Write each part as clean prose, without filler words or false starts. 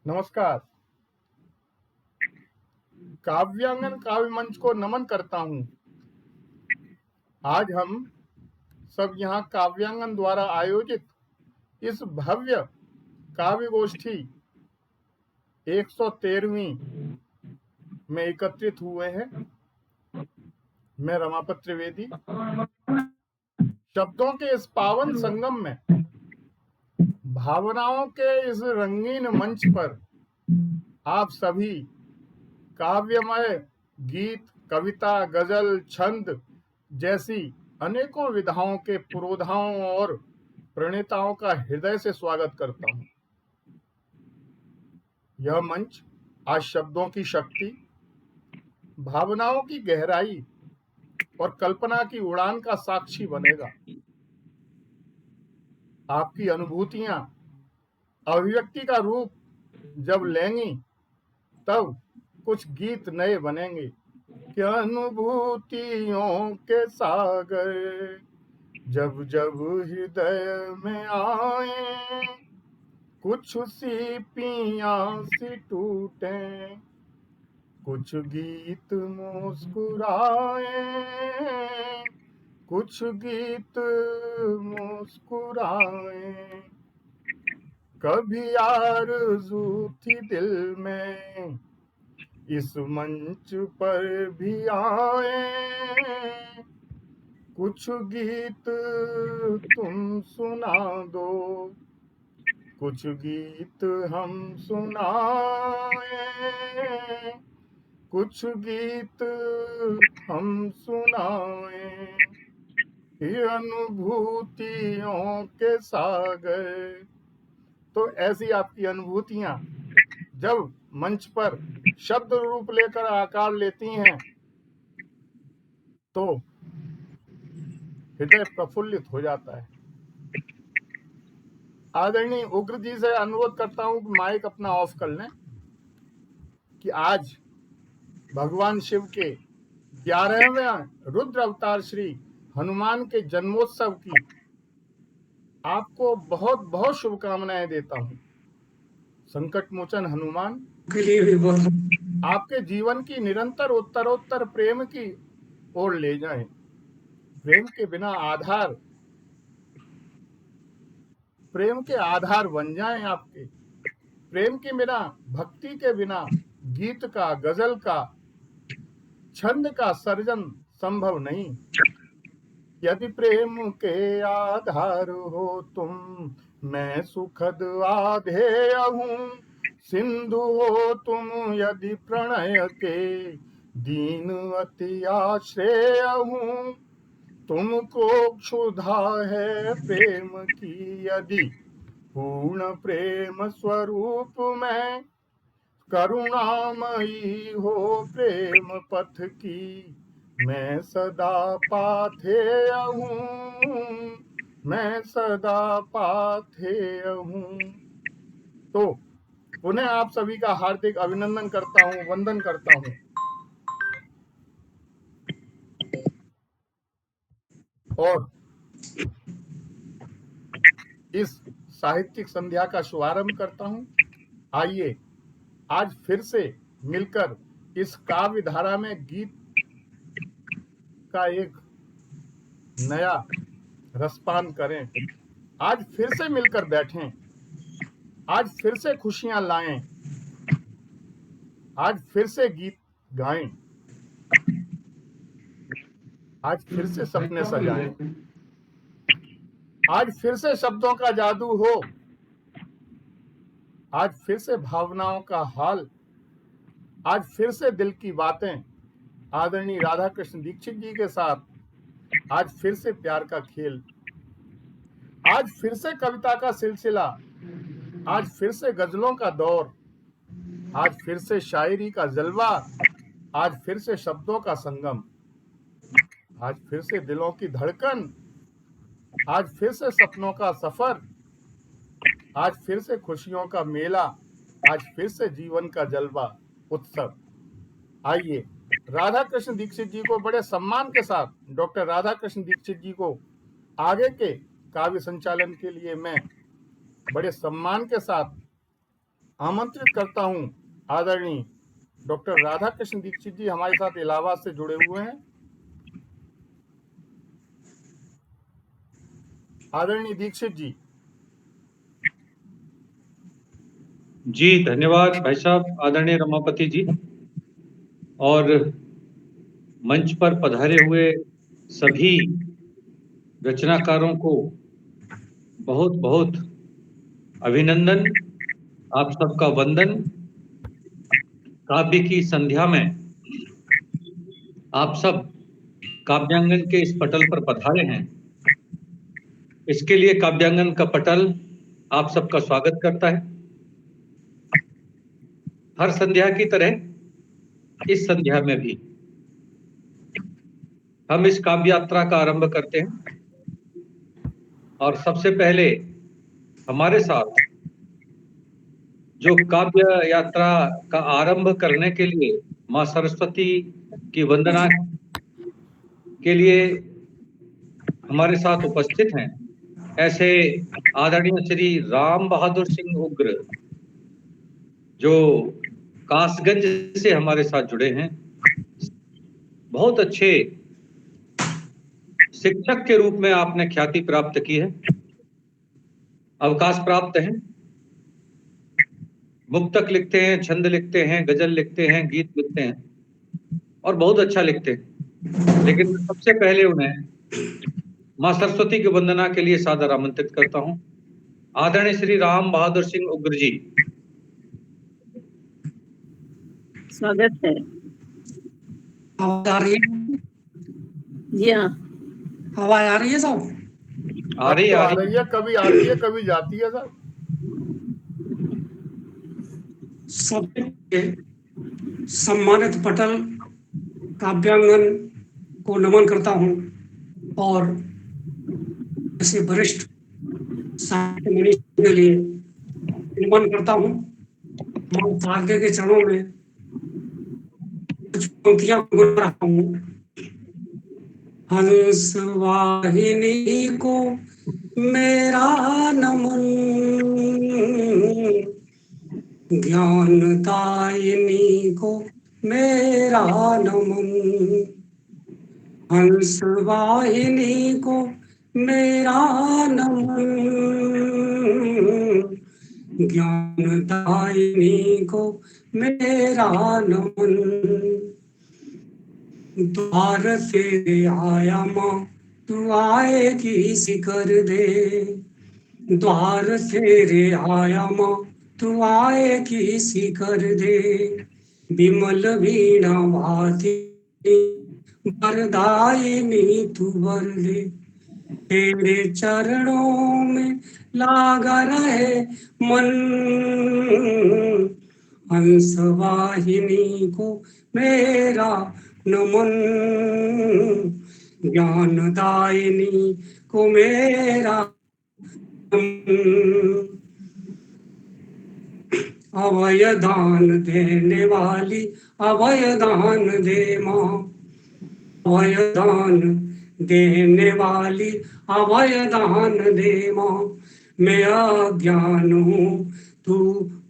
नमस्कार। काव्यांगन काव्य मंच को नमन करता हूँ। आज हम सब यहाँ काव्यांगन द्वारा आयोजित इस भव्य काव्य गोष्ठी 113वीं में एकत्रित हुए हैं। मैं रमापत त्रिवेदी शब्दों के इस पावन संगम में भावनाओं के इस रंगीन मंच पर आप सभी काव्यमय गीत, कविता, गजल, छंद जैसी अनेकों विधाओं के पुरोधाओं और प्रणेताओं का हृदय से स्वागत करता हूं। यह मंच आज शब्दों की शक्ति, भावनाओं की गहराई और कल्पना की उड़ान का साक्षी बनेगा। आपकी अनुभूतियां अभिव्यक्ति का रूप जब लेंगी तब कुछ गीत नए बनेंगे कि अनुभूतियों के सागर जब जब हृदय में आए, कुछ सीपियां सी टूटे, कुछ गीत मुस्कुराए, कुछ गीत मुस्कुराए। कभी आरज़ू थी दिल में इस मंच पर भी आए, कुछ गीत तुम सुना दो, कुछ गीत हम सुनाए, कुछ गीत हम सुनाए। ये अनुभूतियों के सागर। तो ऐसी आपकी अनुभूतियां जब मंच पर शब्द रूप लेकर आकार लेती हैं तो हृदय प्रफुल्लित हो जाता है। आदरणीय उग्र जी से अनुरोध करता हूं कि माइक अपना ऑफ कर लें कि आज भगवान शिव के 11वें रुद्र अवतार श्री हनुमान के जन्मोत्सव की आपको बहुत बहुत शुभकामनाएं देता हूं। संकट मोचन हनुमान के लिए भी बहुत आपके जीवन की निरंतर उत्तरोत्तर प्रेम की ओर ले जाएं। प्रेम के बिना आधार, प्रेम के आधार बन जाएं आपके। प्रेम के बिना, भक्ति के बिना गीत का, गजल का, छंद का सर्जन संभव नहीं। यदि प्रेम के आधार हो तुम, मैं सुखद आधेय हूँ। सिंधु हो तुम यदि प्रणय के, दीन अति आश्रेय हूँ। तुमको क्षुधा है प्रेम की यदि, पूर्ण प्रेम स्वरूप में। करुणामयी हो प्रेम पथ की, मैं सदा पाथेय हूँ, मैं सदा पाथेय हूँ। तो पुनः आप सभी का हार्दिक अभिनंदन करता हूँ, वंदन करता हूँ। और इस साहित्यिक संध्या का शुभारंभ करता हूँ। आइए आज फिर से मिलकर इस काव्य धारा में गीत का एक नया रसपान करें। आज फिर से मिलकर बैठें, आज फिर से खुशियां लाएं, आज फिर से गीत गाएं, आज फिर से सपने सजाएं, आज फिर से शब्दों का जादू हो, आज फिर से भावनाओं का हाल, आज फिर से दिल की बातें आदरणीय राधा कृष्ण दीक्षित जी के साथ। आज फिर से प्यार का खेल, आज फिर से कविता का सिलसिला, आज फिर से गजलों का दौर, आज फिर से शायरी का जलवा, आज फिर से शब्दों का संगम, आज फिर से दिलों की धड़कन, आज फिर से सपनों का सफर, आज फिर से खुशियों का मेला, आज फिर से जीवन का जलवा उत्सव। आइए राधा कृष्ण दीक्षित जी को बड़े सम्मान के साथ, डॉक्टर राधा कृष्ण दीक्षित जी को आगे के काव्य संचालन के लिए मैं बड़े सम्मान के साथ आमंत्रित करता हूं आदरणीय डॉक्टर राधा कृष्ण दीक्षित जी हमारे साथ इलाहाबाद से जुड़े हुए हैं। आदरणीय दीक्षित जी। जी धन्यवाद भाई साहब, आदरणीय रमापति जी, और मंच पर पधारे हुए सभी रचनाकारों को बहुत बहुत अभिनंदन। आप सबका वंदन। काव्य की संध्या में आप सब काव्यांगन के इस पटल पर पधारे हैं। इसके लिए काव्यांगन का पटल आप सबका स्वागत करता है। हर संध्या की तरह इस संध्या में भी हम इस काव्य यात्रा का आरंभ करते हैं, और सबसे पहले हमारे साथ जो काव्य यात्रा का आरंभ करने के लिए मां सरस्वती की वंदना के लिए हमारे साथ उपस्थित हैं, ऐसे आदरणीय श्री राम बहादुर सिंह उग्र, जो कासगंज से हमारे साथ जुड़े हैं। बहुत अच्छे शिक्षक के रूप में आपने ख्याति प्राप्त की है, अवकाश प्राप्त है, मुक्तक लिखते हैं, छंद लिखते हैं, गजल लिखते हैं, गीत लिखते हैं और बहुत अच्छा लिखते हैं। लेकिन मैं सबसे पहले उन्हें मां सरस्वती की वंदना के लिए सादर आमंत्रित करता हूं। आदरणीय श्री राम बहादुर सिंह उग्र जी। स्वागत है। आवाज आ रही है? जी हाँ, आवाज आ रही है साहब? आ रही आ है, रही है, कभी आती है कभी जाती है साहब। सबके सम्मानित पटल काव्यांगन को नमन करता हूं और ऐसे वरिष्ठ साहित्य मनीषी के लिए नमन करता हूं। मैं भाग्य के चरणों में कुछ पंक्तियां गुन रहा हूं। हंस वाहिनी को मेरा नमन, ज्ञानदायिनी को मेरा नमन। हंस वाहिनी को मेरा नमन, ज्ञानदायिनी को मेरा नमन। द्वार से आया माँ तू आएगी सिकर दे, द्वार तेरे आया माँ तू आएगी सिकर दे। विमल वीणा भाती वरदायिनी तू वर दे, तेरे चरणों में लागा रहे मन। हंस वाहिनी को मेरा नमन, ज्ञानदायिनी को मेरा नमन। अभय दान देने वाली अभय दान दे माँ, अभय दान देने वाली अभय दान दे माँ। मैं अज्ञान हूँ तू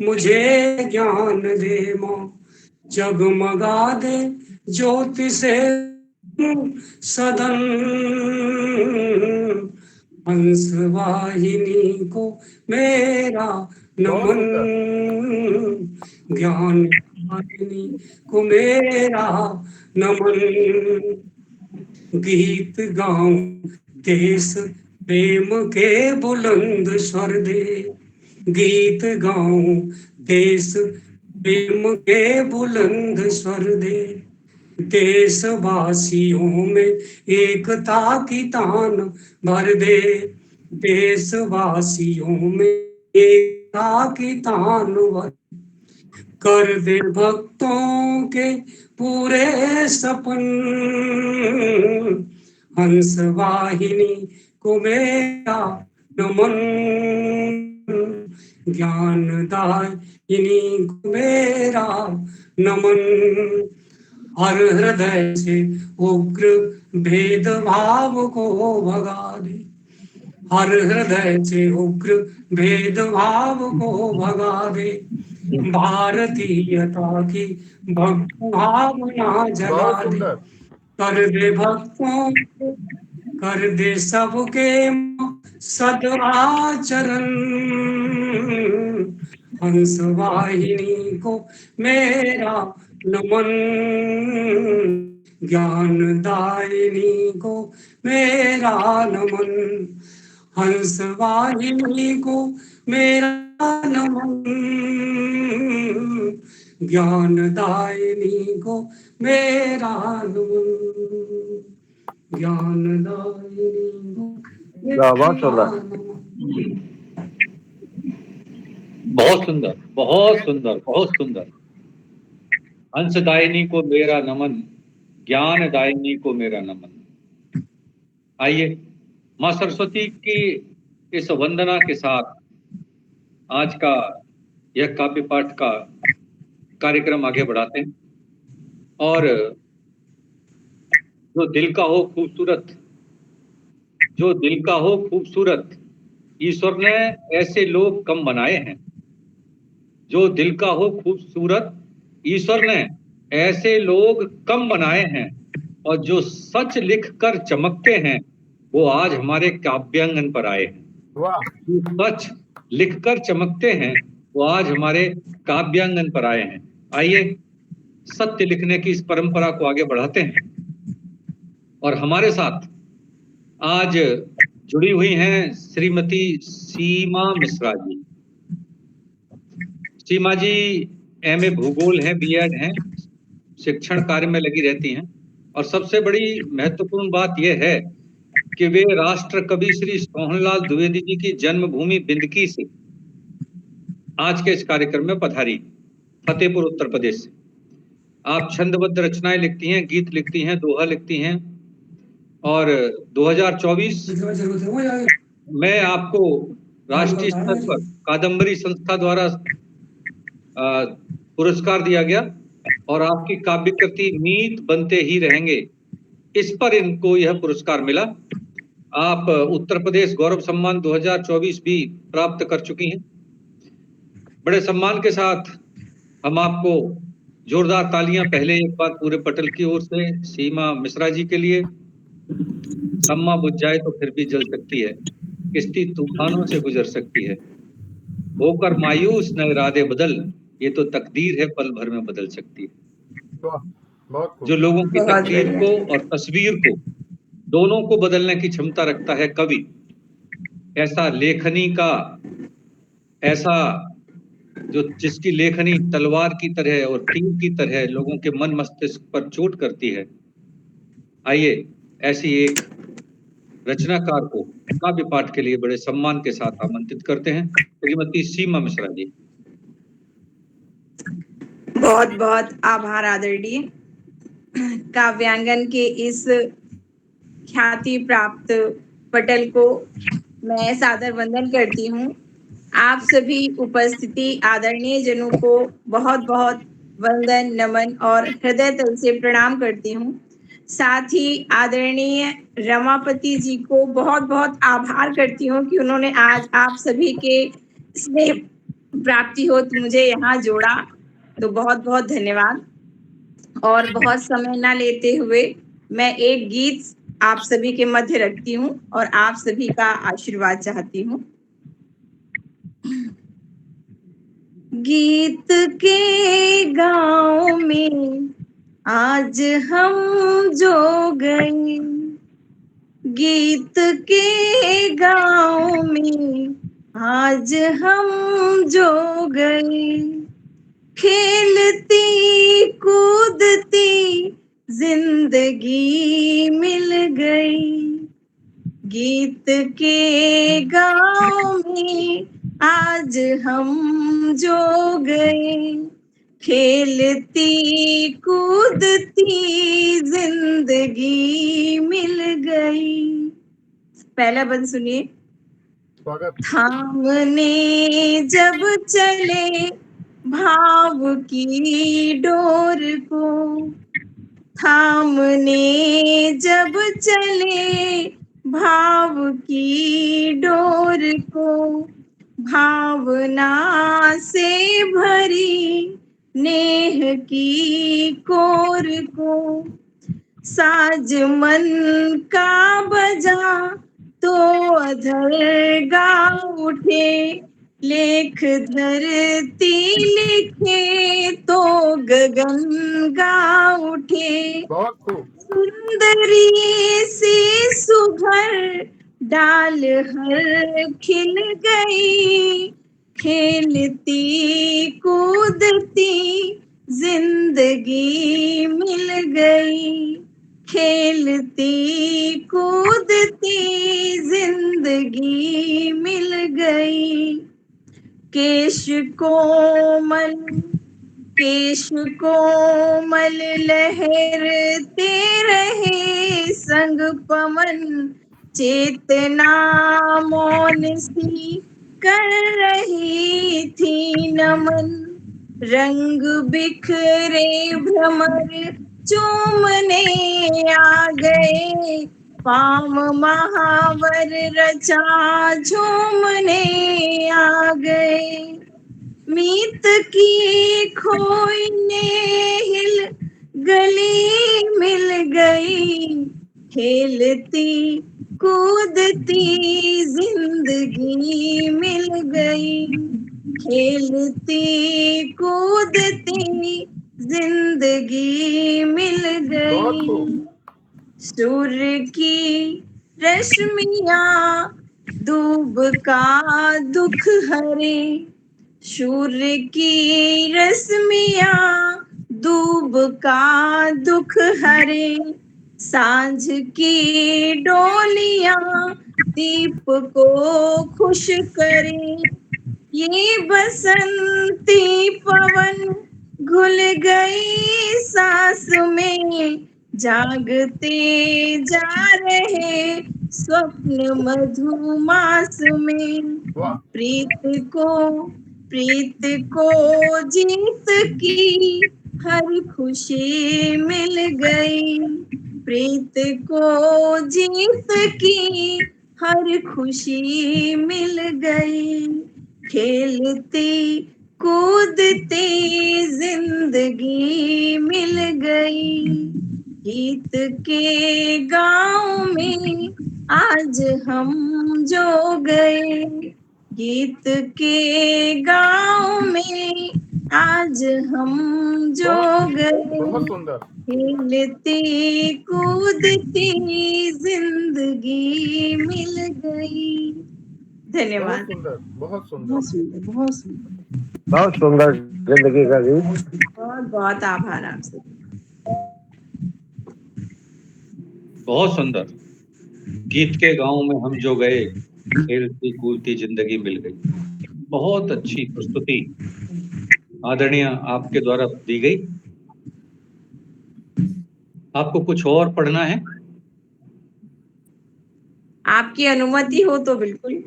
मुझे ज्ञान दे माँ, जगमगा दे ज्योति से सदन। हंस वाहिनी को मेरा नमन, ज्ञान वाहिनी को मेरा नमन। गीत गाऊं देश प्रेम के बुलंद स्वर दे, गीत गाऊं देश प्रेम के बुलंद स्वर दे। देशवासियों में एकता की तान भर दे, देशवासियों में एकता की तान भर कर दे भक्तों के पूरे सपन। हंस वाहिनी को मेरा नमन, ज्ञानदायिनी को मेरा नमन। हर हृदय से उग्र भेदभाव को भगा दे, हर हृदय से उग्र भेदभाव को भगा दे। भारतीयता की भक्ति भावना जगा बहुत दे, सुंदर। कर दे भक्तों को, कर दे सबके सदाचरण। हंस वाहिनी को मेरा नमन, ज्ञान दायिनी को मेरा नमन। हंस वाहिनी को मेरा नमन, ज्ञान दायिनी को मेरा नमन। ज्ञान दायिनी को शाबाश मेरा अल्लाह। नमन। बहुत सुंदर, बहुत सुंदर, बहुत सुंदर। हंसदायिनी को मेरा नमन, ज्ञान दायिनी को मेरा नमन। आइए माँ सरस्वती की इस वंदना के साथ आज का यह काव्य पाठ का कार्यक्रम आगे बढ़ाते हैं। और जो दिल का हो खूबसूरत, जो दिल का हो खूबसूरत, ईश्वर ने ऐसे लोग कम बनाए हैं। जो दिल का हो खूबसूरत, ईश्वर ने ऐसे लोग कम बनाए हैं। और जो सच लिखकर चमकते हैं, वो आज हमारे काव्यांगन पर आए हैं। वाह, जो सच लिखकर चमकते हैं, वो आज हमारे काव्यांगन पर आए हैं। आइए सत्य लिखने की इस परंपरा को आगे बढ़ाते हैं। और हमारे साथ आज जुड़ी हुई हैं श्रीमती सीमा मिश्रा जी। सीमा जी एमए भूगोल हैं, बीएड हैं, शिक्षण कार्य में लगी रहती हैं। और सबसे बड़ी महत्वपूर्ण बात यह है कि वे राष्ट्र कवि श्री सोहनलाल द्विवेदी जी की जन्मभूमि बिंदकी से आज के इस कार्यक्रम में पधारी, फतेहपुर उत्तर प्रदेश से। आप छंदबद्ध रचनाएं लिखती हैं, गीत लिखती हैं, दोहा लिखती हैं। और 2024 में आपको राष्ट्रीय स्तर पर कादम्बरी संस्था द्वारा पुरस्कार दिया गया। और आपकी काव्य कृति मीत बनते ही रहेंगे, इस पर इनको यह पुरस्कार मिला। आप उत्तर प्रदेश गौरव सम्मान 2024 भी प्राप्त कर चुकी हैं। बड़े सम्मान के साथ हम आपको जोरदार तालियां पहले एक बार पूरे पटल की ओर से सीमा मिश्रा जी के लिए। सम्मा बुझ जाए तो फिर भी जल सकती है, किश्ती तूफानों से गुजर सकती है, होकर मायूस न इरादे बदल, ये तो तकदीर है पल भर में बदल सकती है। वाह, बहुत खूब। जो लोगों की बहुत तकदीर बढ़िया। को और तस्वीर को दोनों को बदलने की क्षमता रखता है कवि, ऐसा लेखनी का, ऐसा जो जिसकी लेखनी तलवार की तरह और तीर की तरह लोगों के मन मस्तिष्क पर चोट करती है। आइए ऐसी एक रचनाकार को काव्य पाठ के लिए बड़े सम्मान के साथ आमंत्रित करते हैं, श्रीमती सीमा मिश्रा जी। बहुत बहुत आभार आदरणीय। काव्यांगन के इस ख्याति प्राप्त पटल को मैं सादर वंदन करती हूँ। आप सभी उपस्थिति आदरणीय जनों को बहुत बहुत वंदन, नमन और हृदय तल से प्रणाम करती हूँ। साथ ही आदरणीय रमापति जी को बहुत बहुत आभार करती हूँ कि उन्होंने आज आप सभी के स्नेह प्राप्ति हो तो मुझे यहाँ जोड़ा, तो बहुत बहुत धन्यवाद। और बहुत समय ना लेते हुए मैं एक गीत आप सभी के मध्य रखती हूँ और आप सभी का आशीर्वाद चाहती हूँ। गीत के गांव में आज हम जो गए, गीत के गांव में आज हम जो गए, खेलती कूदती जिंदगी मिल गई। गीत के गांव में आज हम जो गए, खेलती कूदती जिंदगी मिल गई। पहला बंद सुनिए। स्वागत। थामने जब चले भाव की डोर को, थामने जब चले भाव की डोर को, भावना से भरी नेह की कोर को साज मन का बजा तो अधर गा उठे, लेख धरती लिखे तो गगन गा उठे। बहुत खूब। सुंदरी सी सुघर डाल हर खिल गई, खेलती कूदती जिंदगी मिल गई, खेलती कूदती जिंदगी मिल गई। केश कोमल केश कोमल लहरते रहे संग पवन, चेतना मौन सी कर रही थी नमन। रंग बिखरे भ्रमर चूमने आ गए, पाम महावर रचा झूमने आ गए। मीत की खोई ने हिल गली मिल गई, खेलती कूदती जिंदगी मिल गई, खेलती कूदती जिंदगी मिल बहुत गई। खूब। सूर्य की रश्मियाँ डूब का दुख हरे, सूर्य की रश्मियाँ डूब का दुख हरे। सांझ की डोलियाँ दीप को खुश करे, ये बसंती पवन घुल गई सांस में, जागते जा रहे स्वप्न मधुमास में। वाह। प्रीत को जीत की हर खुशी मिल गई, प्रीत को जीत की हर खुशी मिल गई, खेलती कूदती जिंदगी मिल गई। गीत के गाँव में आज हम जो गए, गीत के गाँव में आज हम जो बहुत गए, सुंदर। खेलती कूदती जिंदगी मिल गई। बहुत धन्यवाद। सुंदर, बहुत सुंदर। बहुत सुंदर, बहुत सुंदर। बहुत सुंदर जिंदगी का गीत। बहुत बहुत आभार आपसे। बहुत सुंदर। गीत के गांव में हम जो गए, खेलती कूदती जिंदगी मिल गई। बहुत अच्छी प्रस्तुति आदरणीय आपके द्वारा दी गई। आपको कुछ और पढ़ना है? आपकी अनुमति हो तो बिल्कुल।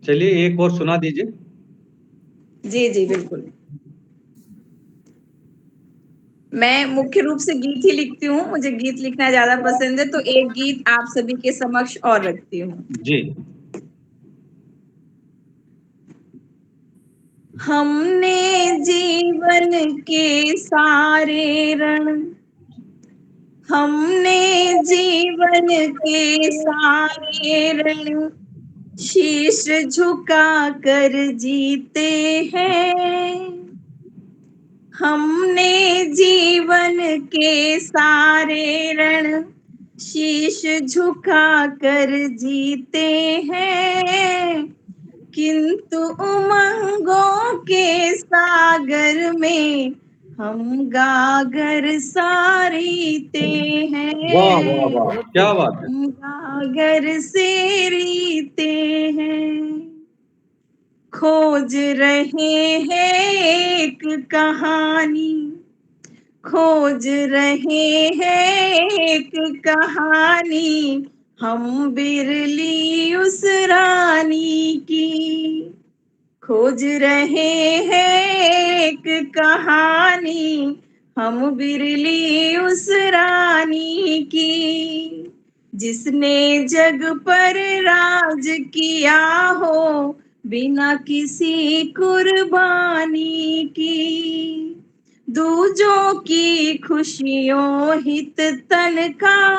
चलिए एक और सुना दीजिए। जी जी बिल्कुल। मैं मुख्य रूप से गीत ही लिखती हूँ, मुझे गीत लिखना ज्यादा पसंद है, तो एक गीत आप सभी के समक्ष और रखती हूँ। जी। हमने जीवन के सारे रण, हमने जीवन के सारे रण शीश झुका कर जीते हैं, हमने जीवन के सारे रण शीश झुका कर जीते हैं, किंतु उमंगों के सागर में हम गागर सारीते हैं, वाह वाह वाह, क्या बात है। हम गागर से रीते हैं। खोज रहे हैं एक कहानी, खोज रहे हैं एक कहानी, हम बिरली उस रानी की। खोज रहे हैं एक कहानी, हम बिरली उस रानी की। जिसने जग पर राज किया हो, बिना किसी कुर्बानी की। दूजों की खुशियों हित तन का,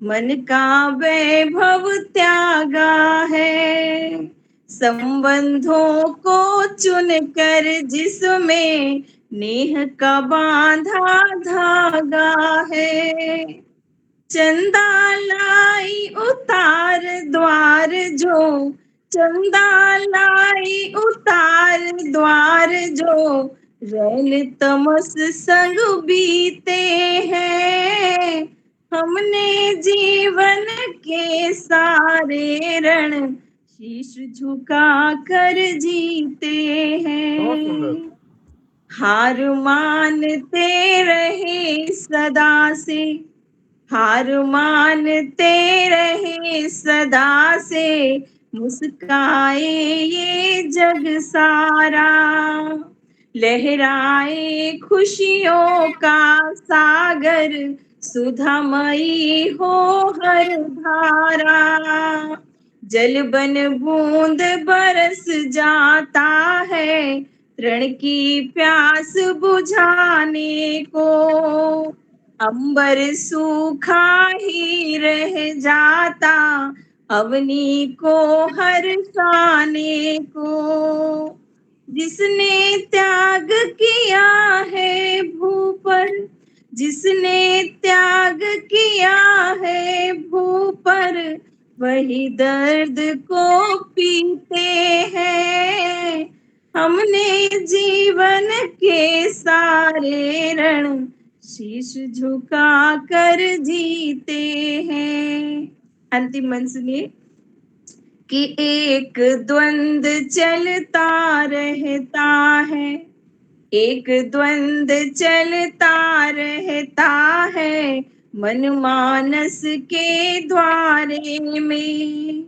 मन का वैभव त्यागा है। संबंधों को चुनकर जिसमें नेह का बांधा धागा है। चंदा लाई उतार द्वार जो, चंदा लाई उतार द्वार जो, रैन तमस संग बीते हैं। हमने जीवन के सारे रण शीश झुका कर जीते बहुत सुंदर। हैं। हार मानते रहे सदा से, हार मानते रहे सदा से, मुस्काए ये जग सारा। लहराए खुशियों का सागर, सुधामयी हो हर धारा। जल बन बूंद बरस जाता है, तृण की प्यास बुझाने को। अंबर सूखा ही रह जाता, अवनी को हर्षाने को। जिसने त्याग किया है भू पर, जिसने त्याग किया है भू पर, वही दर्द को पीते हैं। हमने जीवन के सारे रण शीश झुका कर जीते हैं। अंतिम मन सुनिए कि एक द्वंद चलता रहता है, एक द्वंद चलता रहता है, मन मानस के द्वारे में।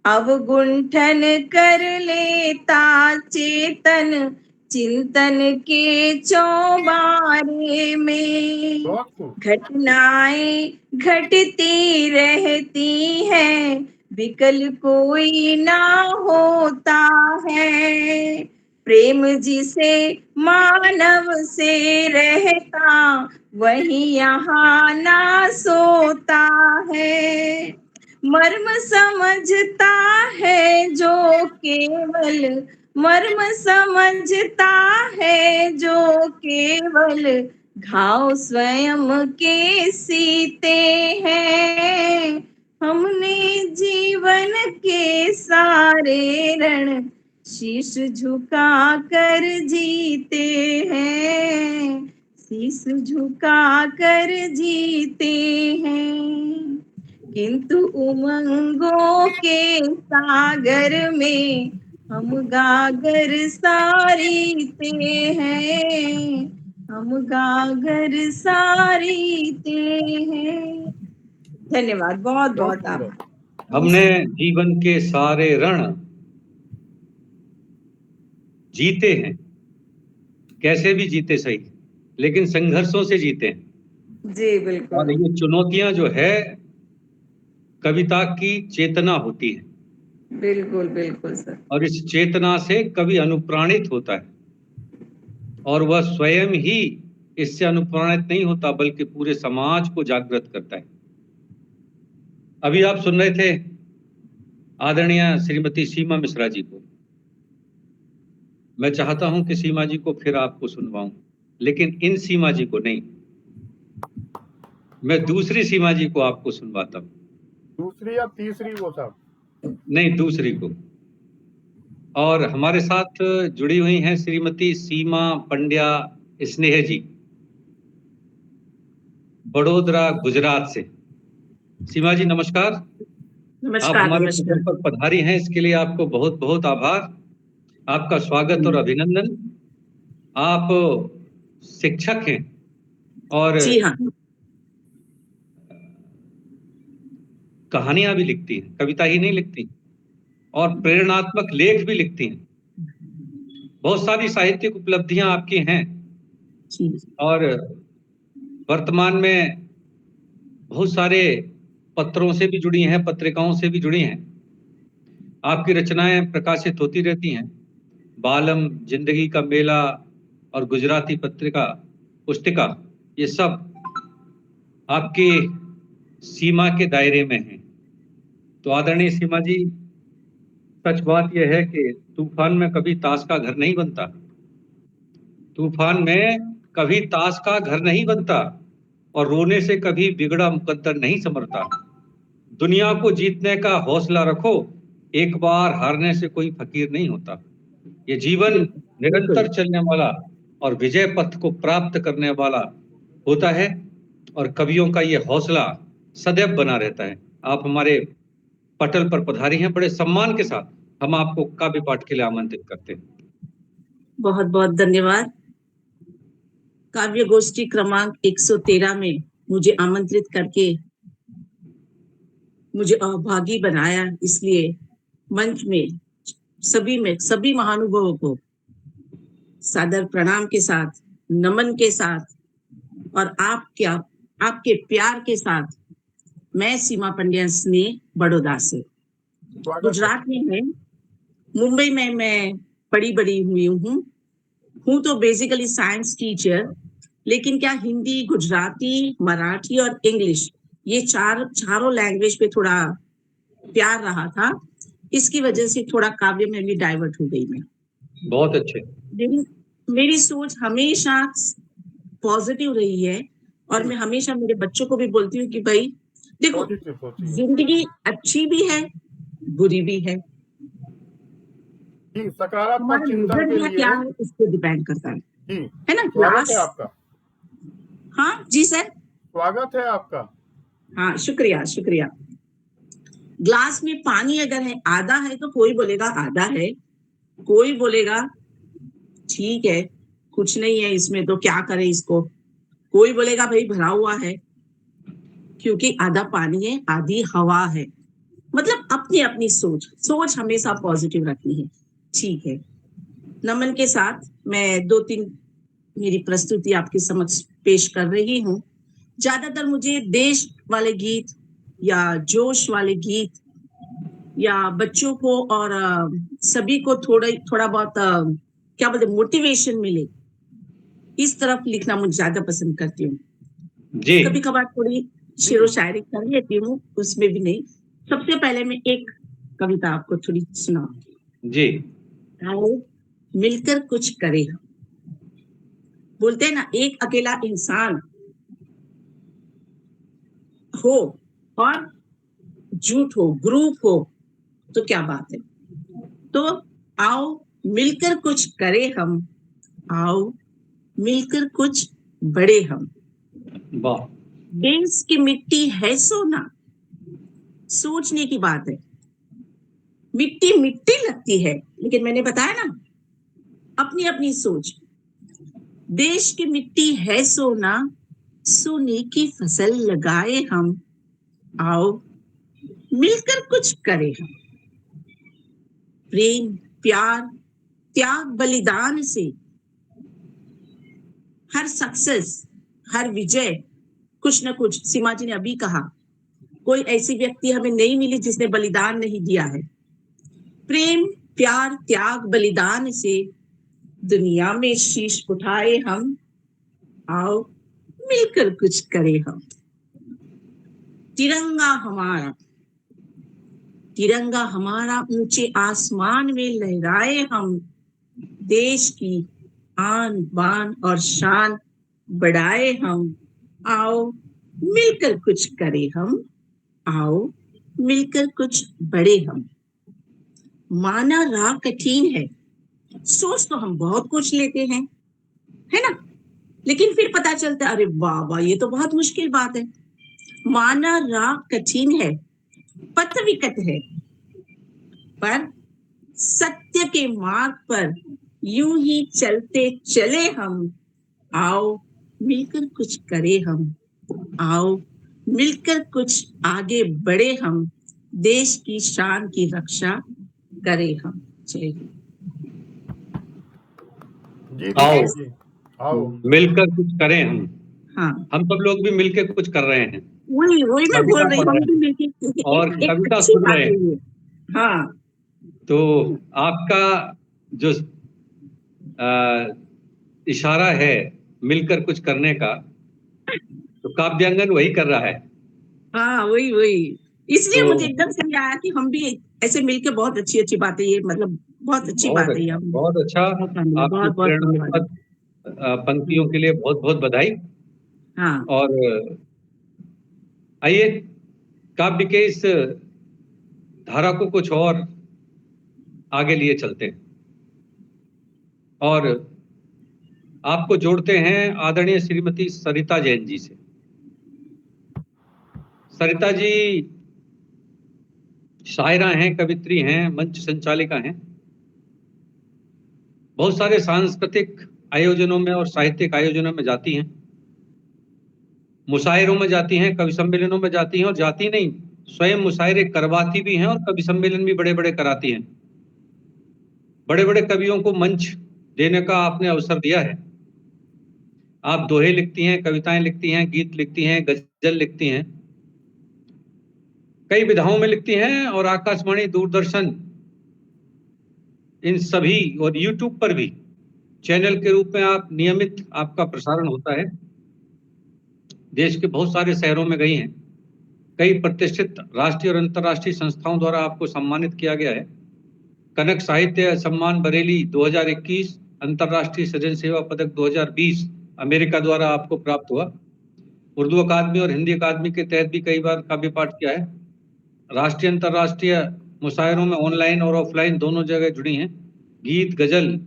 अवगुंठन कर लेता चेतन, चिंतन के चौबारे में। बहुत खूब। घटनाएं घटती रहती हैं, विकल कोई ना होता है। प्रेम जिसे मानव से रहता, वही यहाँ ना सोता है। मर्म समझता है जो केवल, मर्म समझता है जो केवल, घाव स्वयं के सीते हैं। हमने जीवन के सारे रण शीश झुका कर जीते हैं, शीश झुका कर जीते हैं। किंतु उमंगों के सागर में हम गागर सारीते हैं, हम गागर सारीते हैं। धन्यवाद, बहुत बहुत बहुत आभार। सुंदर। हमने जीवन के सारे रण जीते हैं, कैसे भी जीते सही, लेकिन संघर्षों से जीते हैं। जी और बिल्कुल, ये चुनौतियां जो है कविता की चेतना होती है, बिल्कुल बिल्कुल सर। और इस चेतना से कवि अनुप्राणित होता है, और वह स्वयं ही इससे अनुप्राणित नहीं होता बल्कि पूरे समाज को जागृत करता है। अभी आप सुन रहे थे आदरणीय श्रीमती सीमा मिश्रा जी को। मैं चाहता हूं कि सीमा जी को फिर आपको सुनवाऊं, लेकिन इन सीमा जी को नहीं, मैं दूसरी सीमा जी को आपको सुनवाता हूं। दूसरी या तीसरी वो साहब? नहीं, दूसरी को। और हमारे साथ जुड़ी हुई हैं श्रीमती सीमा पंड्या स्नेह जी, बड़ोदरा गुजरात से। सीमा जी नमस्कार। आप नमस्कार हमारे नमस्कार। प्रोग्राम पर पधारी हैं, इसके लिए आपको बहुत बहुत आभार, आपका स्वागत और अभिनंदन। आप शिक्षक हैं और जी हाँ, कहानियां भी लिखती हैं, कविता ही नहीं लिखती, और प्रेरणात्मक लेख भी लिखती हैं। बहुत सारी साहित्यिक उपलब्धियां आपकी हैं, जी और वर्तमान में बहुत सारे पत्रों से भी जुड़ी हैं, पत्रिकाओं से भी जुड़ी हैं। आपकी रचनाएं प्रकाशित होती रहती हैं। बालम, जिंदगी का मेला और गुजराती पत्रिका पुस्तिका, ये सब आपकी सीमा के दायरे में हैं। तो आदरणीय सीमा जी, सच बात यह है कि तूफान में कभी ताश का घर नहीं बनता। तूफान में कभी ताश का घर नहीं बनता और रोने से कभी बिगड़ा मुकद्दर नहीं संवरता। दुनिया को जीतने का हौसला रखो, एक बार हारने से कोई फकीर नहीं होता। ये जीवन निरंतर चलने वाला और विजय पथ को प्राप्त करने वाला होता है और कवियों का ये हौसला सदैव बना रहता है। आप हमारे पटल पर पधारी हैं, बड़े सम्मान के साथ हम आपको काव्य पाठ के लिए आमंत्रित करते हैं। बहुत बहुत धन्यवाद। काव्य गोष्ठी क्रमांक 113 में मुझे आमंत्रित करके मुझे अभागी बनाया, इसलिए मंच में सभी महानुभावों को सादर प्रणाम के साथ, नमन के साथ और आपके प्यार के साथ मैं सीमा पंड्या स्नेह बड़ौदा से, गुजरात में है, मुंबई में मैं पढ़ी बड़ी हुई हूँ तो बेसिकली साइंस टीचर, लेकिन क्या हिंदी, गुजराती, मराठी और इंग्लिश ये चारों लैंग्वेज पे थोड़ा प्यार रहा था, इसकी वजह से थोड़ा काव्य में भी डाइवर्ट हो गई मैं। बहुत अच्छे। मेरी सोच हमेशा पॉजिटिव रही है और मैं हमेशा मेरे बच्चों को भी बोलती हूँ कि भाई देखो, जिंदगी अच्छी भी है, बुरी भी है, सकारात्मक चिंतन के लिए क्या है इस पे डिपेंड करता है ना। स्वागत है आपका। हाँ जी सर, स्वागत है आपका। हाँ, शुक्रिया। ग्लास में पानी अगर है आधा है तो कोई बोलेगा आधा है, कोई बोलेगा ठीक है कुछ नहीं है इसमें तो क्या करें इसको, कोई बोलेगा भाई भरा हुआ है क्योंकि आधा पानी है आधी हवा है। मतलब अपनी अपनी सोच हमेशा पॉजिटिव रखनी है। ठीक है, नमन के साथ मैं 2-3 मेरी प्रस्तुति आपके समक्ष पेश कर रही हूँ। ज्यादातर मुझे देश वाले गीत या जोश वाले गीत या बच्चों को और सभी को थोड़ा बहुत क्या बोलते मोटिवेशन मिले, इस तरफ लिखना मुझे ज्यादा पसंद करती हूँ। कभी कभार थोड़ी शेरो शायरी कर लेती हूँ, उसमें भी नहीं। सबसे पहले मैं एक कविता आपको थोड़ी सुनाऊंगी जी। आओ मिलकर कुछ करें। बोलते हैं ना, एक अकेला इंसान हो और झूठ हो, ग्रुप हो तो क्या बात है। तो आओ मिलकर कुछ करें हम, आओ मिलकर कुछ बड़े हम। वाह। देश की मिट्टी है सोना, सोचने की बात है। मिट्टी मिट्टी लगती है, लेकिन मैंने बताया ना अपनी अपनी सोच। देश की मिट्टी है सोना, सोने की फसल लगाए हम, आओ मिलकर कुछ करें हम। प्रेम, प्यार, त्याग, बलिदान से हर सक्सेस, हर विजय कुछ न कुछ, सीमा जी ने अभी कहा, कोई ऐसी व्यक्ति हमें नहीं मिली जिसने बलिदान नहीं दिया है। प्रेम, प्यार, त्याग, बलिदान से दुनिया में शीश उठाए हम, आओ मिलकर कुछ करें हम। तिरंगा हमारा, तिरंगा हमारा ऊंचे आसमान में लहराए हम। देश की आन बान और शान बढ़ाए हम, आओ मिलकर कुछ करें हम, आओ मिलकर कुछ बड़े हम। माना राह कठिन है, सोच तो हम बहुत कुछ लेते हैं, है ना, लेकिन फिर पता चलता है अरे वाह वाह ये तो बहुत मुश्किल बात है। माना राह कठिन है, पथ विकट है, पर सत्य के मार्ग पर यूं ही चलते चले हम, आओ मिलकर कुछ करें हम, आओ मिलकर कुछ आगे बढ़े हम। देश की शान की रक्षा करें हम। जय आओ मिलकर कुछ करें हम। हाँ, हम सब लोग भी मिलकर कुछ कर रहे हैं। वही मैं बोल रही हूँ, और कविता सुन रहे हैं। हाँ, तो आपका जो इशारा है मिलकर कुछ करने का, तो काव्यांगन वही कर रहा है। हाँ वही वही, इसलिए तो मुझे एकदम से आया कि हम भी ऐसे मिलके बहुत अच्छी अच्छी बातें, ये मतलब बहुत अच्छी बात है। बहुत अच्छा। मौका मिला, आपकी बहुत बहुत धन्यवाद। प्रेरणास्पद पंक्तियों के लिए बहुत बहुत बधाई। हाँ और आइए काव्य के इस धारा को कुछ और आगे लिए चलते हैं और आपको जोड़ते हैं आदरणीय श्रीमती सरिता जैन जी से। सरिता जी शायरा हैं, कवित्री हैं, मंच संचालिका हैं। बहुत सारे सांस्कृतिक आयोजनों में और साहित्यिक आयोजनों में जाती हैं, मुशायरों में जाती हैं, कवि सम्मेलनों में जाती हैं, और जाती नहीं, स्वयं मुशायरे करवाती भी हैं और कवि सम्मेलन भी बड़े बड़े कराती हैं। बड़े बड़े कवियों को मंच देने का आपने अवसर दिया है। आप दोहे लिखती हैं, कविताएं लिखती हैं, गीत लिखती हैं, गजल लिखती हैं, कई विधाओं में लिखती हैं, और आकाशवाणी, दूरदर्शन, इन सभी और यूट्यूब पर भी चैनल के रूप में आप नियमित आपका प्रसारण होता है। देश के बहुत सारे शहरों में गई हैं। कई प्रतिष्ठित राष्ट्रीय और अंतर्राष्ट्रीय संस्थाओं द्वारा आपको सम्मानित किया गया है। कनक साहित्य सम्मान बरेली 2021, अंतर्राष्ट्रीय सृजन सेवा पदक 2020 अमेरिका द्वारा आपको प्राप्त हुआ। उर्दू अकादमी और हिंदी अकादमी के तहत भी कई बार काव्य पाठ किया है। राष्ट्रीय अंतर्राष्ट्रीय मुशायरों में ऑनलाइन और ऑफलाइन दोनों जगह जुड़ी हैं। गीत, गजल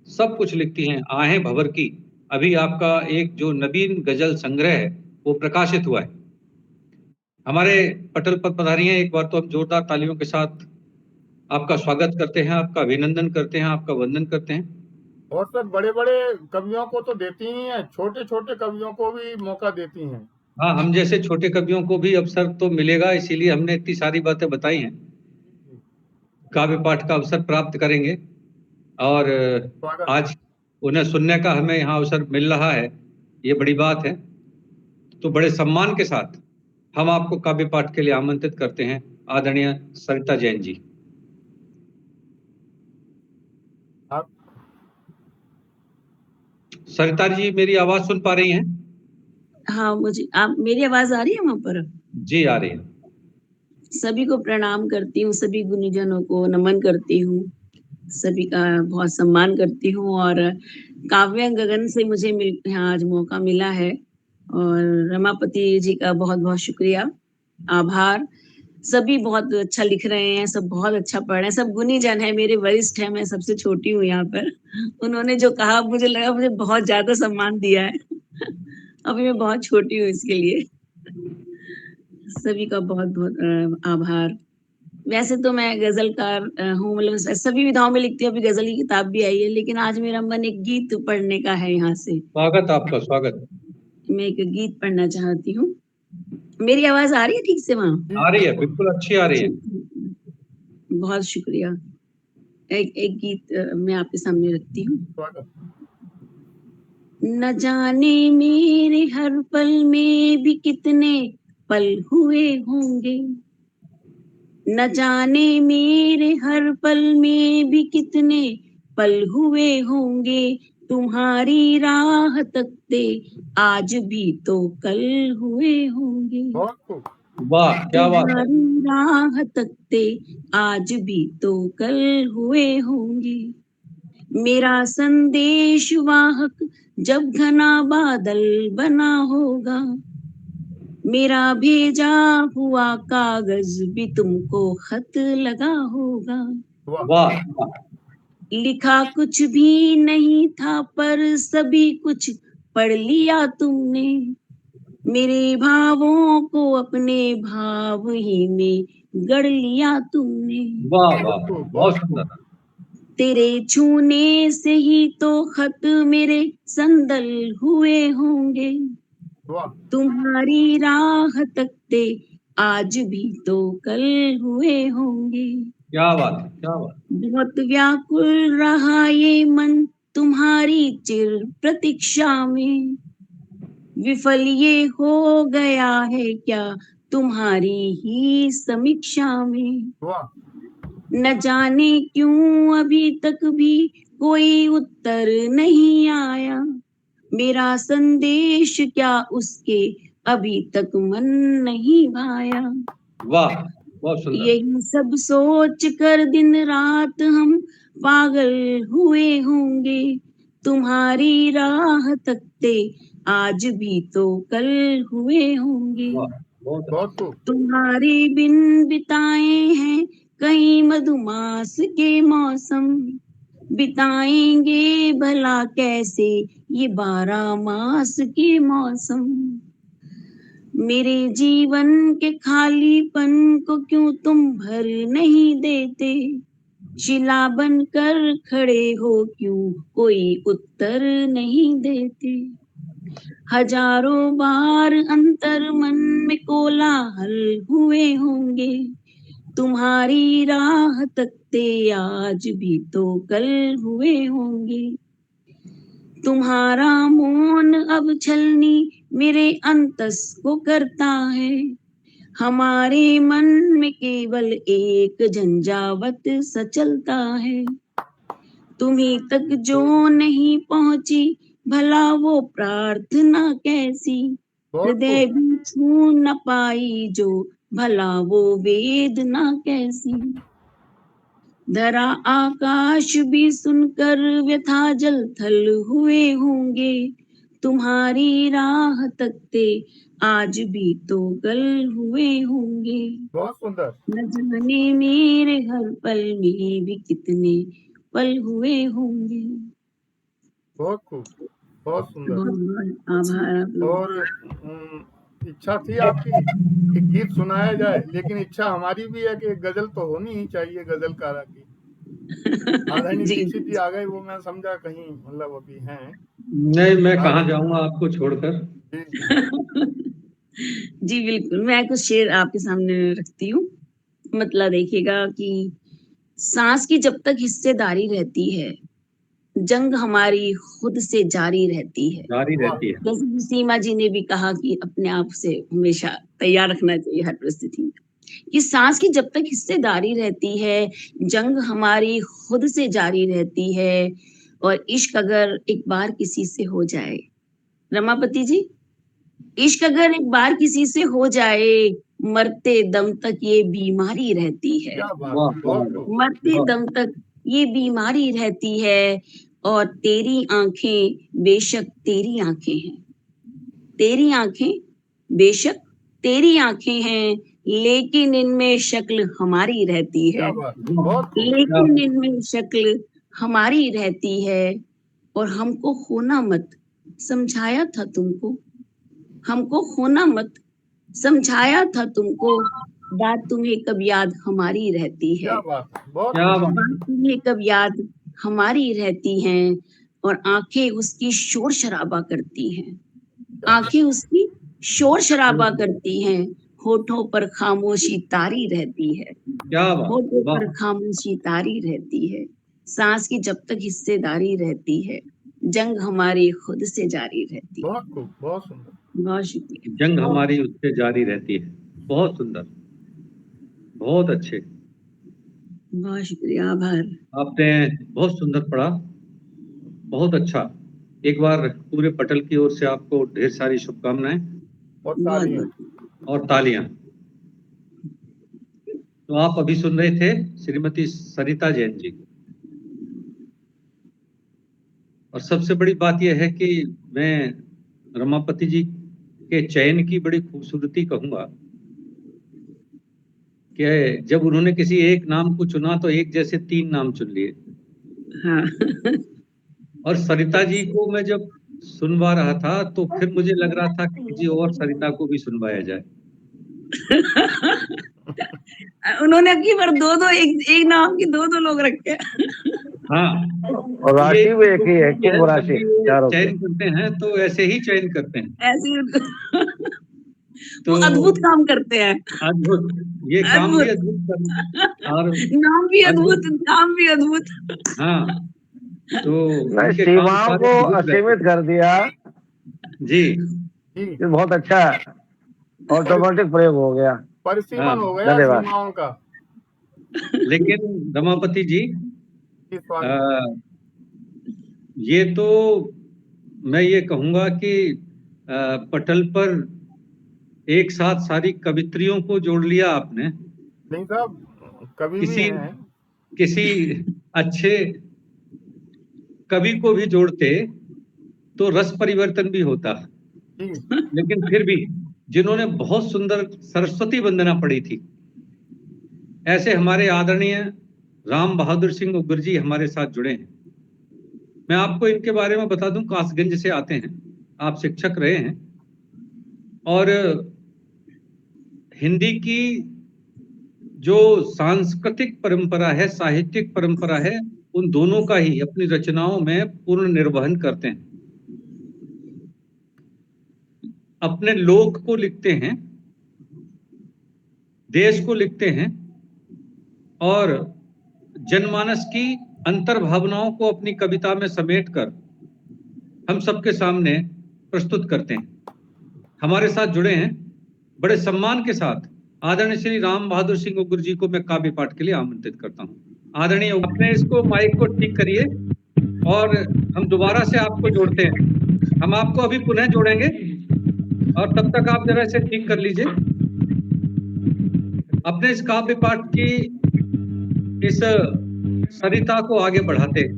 सब कुछ लिखती हैं। आहें भंवर की, अभी आपका एक जो नवीन गजल संग्रह है वो प्रकाशित हुआ है। हमारे पटल पर पधारी हैं। एक बार तो हम जोरदार तालियों के साथ आपका स्वागत करते हैं, आपका अभिनंदन करते हैं, आपका वंदन करते हैं। और सर बड़े बड़े कवियों को तो देती ही हैं, छोटे छोटे कवियों को भी मौका देती हैं। हाँ, हम जैसे छोटे कवियों को भी अवसर तो मिलेगा, इसीलिए हमने इतनी सारी बातें बताई हैं। काव्य पाठ का अवसर प्राप्त करेंगे और स्वागत। आज उन्हें सुनने का हमें यहाँ अवसर मिल रहा है, ये बड़ी बात है। तो बड़े सम्मान के साथ हम आपको काव्य पाठ के लिए आमंत्रित करते हैं, आदरणीय सरिता जैन जी। आप सरिता जी मेरी आवाज सुन पा रही हैं? हाँ, मुझे आप, मेरी आवाज आ रही है वहां पर? जी आ रही है। सभी को प्रणाम करती हूँ, सभी गुणीजनों को नमन करती हूँ, सभी का बहुत सम्मान करती हूँ। और काव्य गगन से मुझे यहाँ आज मौका मिला है, और रमापति जी का बहुत बहुत शुक्रिया, आभार। सभी बहुत अच्छा लिख रहे हैं, सब बहुत अच्छा पढ़ रहे हैं, सब गुणीजन है, मेरे वरिष्ठ है, मैं सबसे छोटी हूँ यहाँ पर। उन्होंने जो कहा मुझे लगा मुझे बहुत ज्यादा सम्मान दिया है। अभी मैं बहुत छोटी हूँ इसके लिए। सभी का बहुत बहुत आभार। वैसे तो मैं गजलकार हूँ, मतलब सभी विधाओं में लिखती हूँ, अभी गजल की किताब भी आई है, लेकिन आज मेरा मन एक गीत पढ़ने का है यहाँ से। स्वागत, आपका स्वागत। मैं एक गीत पढ़ना चाहती हूँ। मेरी आवाज आ रही है ठीक से वहाँ? आ रही है, बिल्कुल अच्छी आ रही है। बहुत शुक्रिया। एक गीत मैं आपके सामने रखती हूँ। स्वागत। न जाने मेरे हर पल में भी कितने पल हुए होंगे, न जाने मेरे हर पल में भी कितने पल हुए होंगे, तुम्हारी राह तकते आज भी तो कल हुए होंगे। बहुत खूब। वाह, क्या बात है। तुम्हारी राह तकते आज भी तो कल हुए होंगे। मेरा संदेश वाहक जब घना बादल बना होगा, मेरा भेजा हुआ कागज भी तुमको खत लगा होगा। वाह, लिखा कुछ भी नहीं था पर सभी कुछ पढ़ लिया तुमने, मेरे भावों को अपने भाव ही में गढ़ लिया तुमने। वाह, वाह, बहुत सुंदर। तेरे छूने से ही तो खत मेरे संदल हुए होंगे, वाह। तुम्हारी राह तकते आज भी तो कल हुए होंगे। क्या बात है, क्या बात। बहुत व्याकुल रहा ये मन तुम्हारी चिर प्रतीक्षा में, विफल ये हो गया है क्या तुम्हारी ही समीक्षा में। वाह। न जाने क्यों अभी तक भी कोई उत्तर नहीं आया, मेरा संदेश क्या उसके अभी तक मन नहीं भाया। वाह, बहुत सुंदर। यही सब सोच कर दिन रात हम पागल हुए होंगे, तुम्हारी राह तकते आज भी तो कल हुए होंगे। वाह, बहुत अच्छा। बहुत खूब। तुम्हारे बिन बिताए हैं कई मधुमास के मौसम, बिताएंगे भला कैसे ये 12 मास के मौसम। मेरे जीवन के खालीपन को क्यों तुम भर नहीं देते, शिला बनकर खड़े हो क्यों कोई उत्तर नहीं देते। हजारों बार अंतर मन में कोलाहल हुए होंगे, तुम्हारी राह तकते आज भी तो कल हुए होंगे। तुम्हारा मौन अब छलनी मेरे अंतस को करता है, हमारे मन में केवल एक झंझावत सा चलता है। तुम्हीं तक जो नहीं पहुंची भला वो प्रार्थना कैसी, बहुत हृदय खूब। भी छू न पाई जो भला वो वेदना कैसी। धरा आकाश भी सुनकर व्यथा जल थल हुए होंगे, तुम्हारी राह तकते आज भी तो कल हुए होंगे। बहुत सुंदर। न जाने मेरे हर पल में भी कितने पल हुए होंगे। बहुत खूब। बहुत सुंदर। बहुत बहुत आभार आप लोग। और इच्छा थी आपकी कि गीत सुनाया जाए, लेकिन इच्छा हमारी भी है कि एक गजल तो होनी ही चाहिए गजलकारा की। आदरणीय जी दीक्षित जी आ गए, वो मैं समझा कहीं मतलब अभी हैं। नहीं, मैं कहाँ जाऊंगा आपको छोड़कर। जी जी। जी बिल्कुल, मैं कुछ शेर आपके सामने रखती हूँ। मतलब देखिएगा कि सांस की जब तक हिस्सेदारी रहती है, जंग हमारी खुद से जारी रहती है। जारी वाह। रहती है। जैसे कि सीमा जी ने भी कहा कि अपने आप से हमेशा तैयार रखना चाहिए हर परिस्थिति में। कि सांस की जब तक हिस्सेदारी रहती है, जंग हमारी खुद से जारी रहती है, और इश्क अगर एक बार किसी से हो जाए, रमापति जी, इश्क अगर एक बार किसी से हो जाए, मरते दम तक ये बीमारी रहती है। क्या बात वाह, है। वाह, बहुत खूब। मरते वाह। दम तक ये बीमारी रहती है, और तेरी आंखें बेशक तेरी आंखें हैं, तेरी आंखें बेशक तेरी आंखें हैं, लेकिन इनमें शक्ल हमारी रहती है। क्या बात। बहुत खूब। क्या लेकिन इनमें शक्ल हमारी रहती है, और हमको खोना मत समझाया था तुमको, हमको खोना मत समझाया था तुमको, बात तुम्हें कब याद हमारी रहती है। क्या बात है। बहुत क्या खूब। बात। बात तुम्हें कब याद हमारी रहती हैं, और आंखें उसकी शोर शराबा करती हैं, आंखें उसकी शोर शराबा करती हैं, होठों पर खामोशी तारी रहती है, क्या बात। होठों वाह, पर खामोशी तारी रहती है। सांस की जब तक हिस्सेदारी रहती है, जंग हमारी खुद से जारी रहती है। बहुत खूब। बहुत सुंदर। बहुत शुक्रिया। जंग हमारी उससे जारी रहती है। बहुत सुंदर, बहुत अच्छे। बहुत शुक्रिया, आभार। आपने बहुत सुंदर पढ़ा, बहुत अच्छा। एक बार पूरे पटल की ओर से आपको ढेर सारी शुभकामनाएं और बहुत तालियां। बहुत और तालियां। तो आप अभी सुन रहे थे श्रीमती सरिता जैन जी। और सबसे बड़ी बात यह है कि मैं रमापति जी के चयन की बड़ी खूबसूरती कहूंगा कि जब उन्होंने किसी एक नाम को चुना तो एक जैसे 3 नाम चुन लिए। हाँ। और सरिता जी को मैं जब सुनवा रहा था तो फिर मुझे लग रहा था कि किसी और सरिता को भी सुनवाया जाए। उन्होंने अब की बार दो दो एक नाम की दो लोग रखे। हाँ, और ये राशि भी एक ही है, खूबसूरती है, कुंभ जब राशि भी वो चारों के। चयन करते हैं तो ऐसे ही चयन करते हैं। ऐसे तो वो अद्भुत काम करते हैं। अद्भुत, ये काम भी अद्भुत। अद्भुत और नाम भी अद्भुत, अद्भुत। काम भी अद्भुत। हाँ, तो नहीं, उनके काम सीमाओं सारे को अद्भुत रहते असीमित कर दिया, हैं। जी। जी। ये बहुत अच्छा ऑटोमेटिक प्रयोग हो गया। परिसीमन हाँ, हो गया धन्यवाद। सीमाओं का। लेकिन रमापति जी, जी स्वामी। ये तो मैं ये कहूंगा कि पटल पर एक साथ सारी कवित्रियों को जोड़ लिया आपने। नहीं साहब, कवि भी किसी हैं। किसी अच्छे कवि को भी जोड़ते तो रस परिवर्तन भी होता, जी लेकिन फिर भी जिन्होंने बहुत सुंदर सरस्वती वंदना पढ़ी थी, ऐसे हमारे आदरणीय राम बहादुर सिंह उग्र जी हमारे साथ जुड़े हैं। मैं आपको इनके बारे में बता दूं, कासगंज से आते हैं, आप शिक्षक रहे हैं और हिंदी की जो सांस्कृतिक परंपरा है, साहित्यिक परंपरा है, उन दोनों का ही अपनी रचनाओं में पूर्ण निर्वहन करते हैं। अपने लोक को लिखते हैं, देश को लिखते हैं और जनमानस की अंतर्भावनाओं को अपनी कविता में समेटकर हम सबके सामने प्रस्तुत करते हैं। हमारे साथ जुड़े हैं बड़े सम्मान के साथ आदरणीय श्री राम बहादुर सिंह उग्र जी को मैं काव्य पाठ के लिए आमंत्रित करता हूं। आदरणीय, अपने इसको माइक को ठीक करिए और हम दोबारा से आपको जोड़ते हैं। हम आपको अभी पुनः जोड़ेंगे और तब तक आप जरा इसे ठीक कर लीजिए। अपने इस काव्य पाठ की इस सरिता को आगे बढ़ाते हैं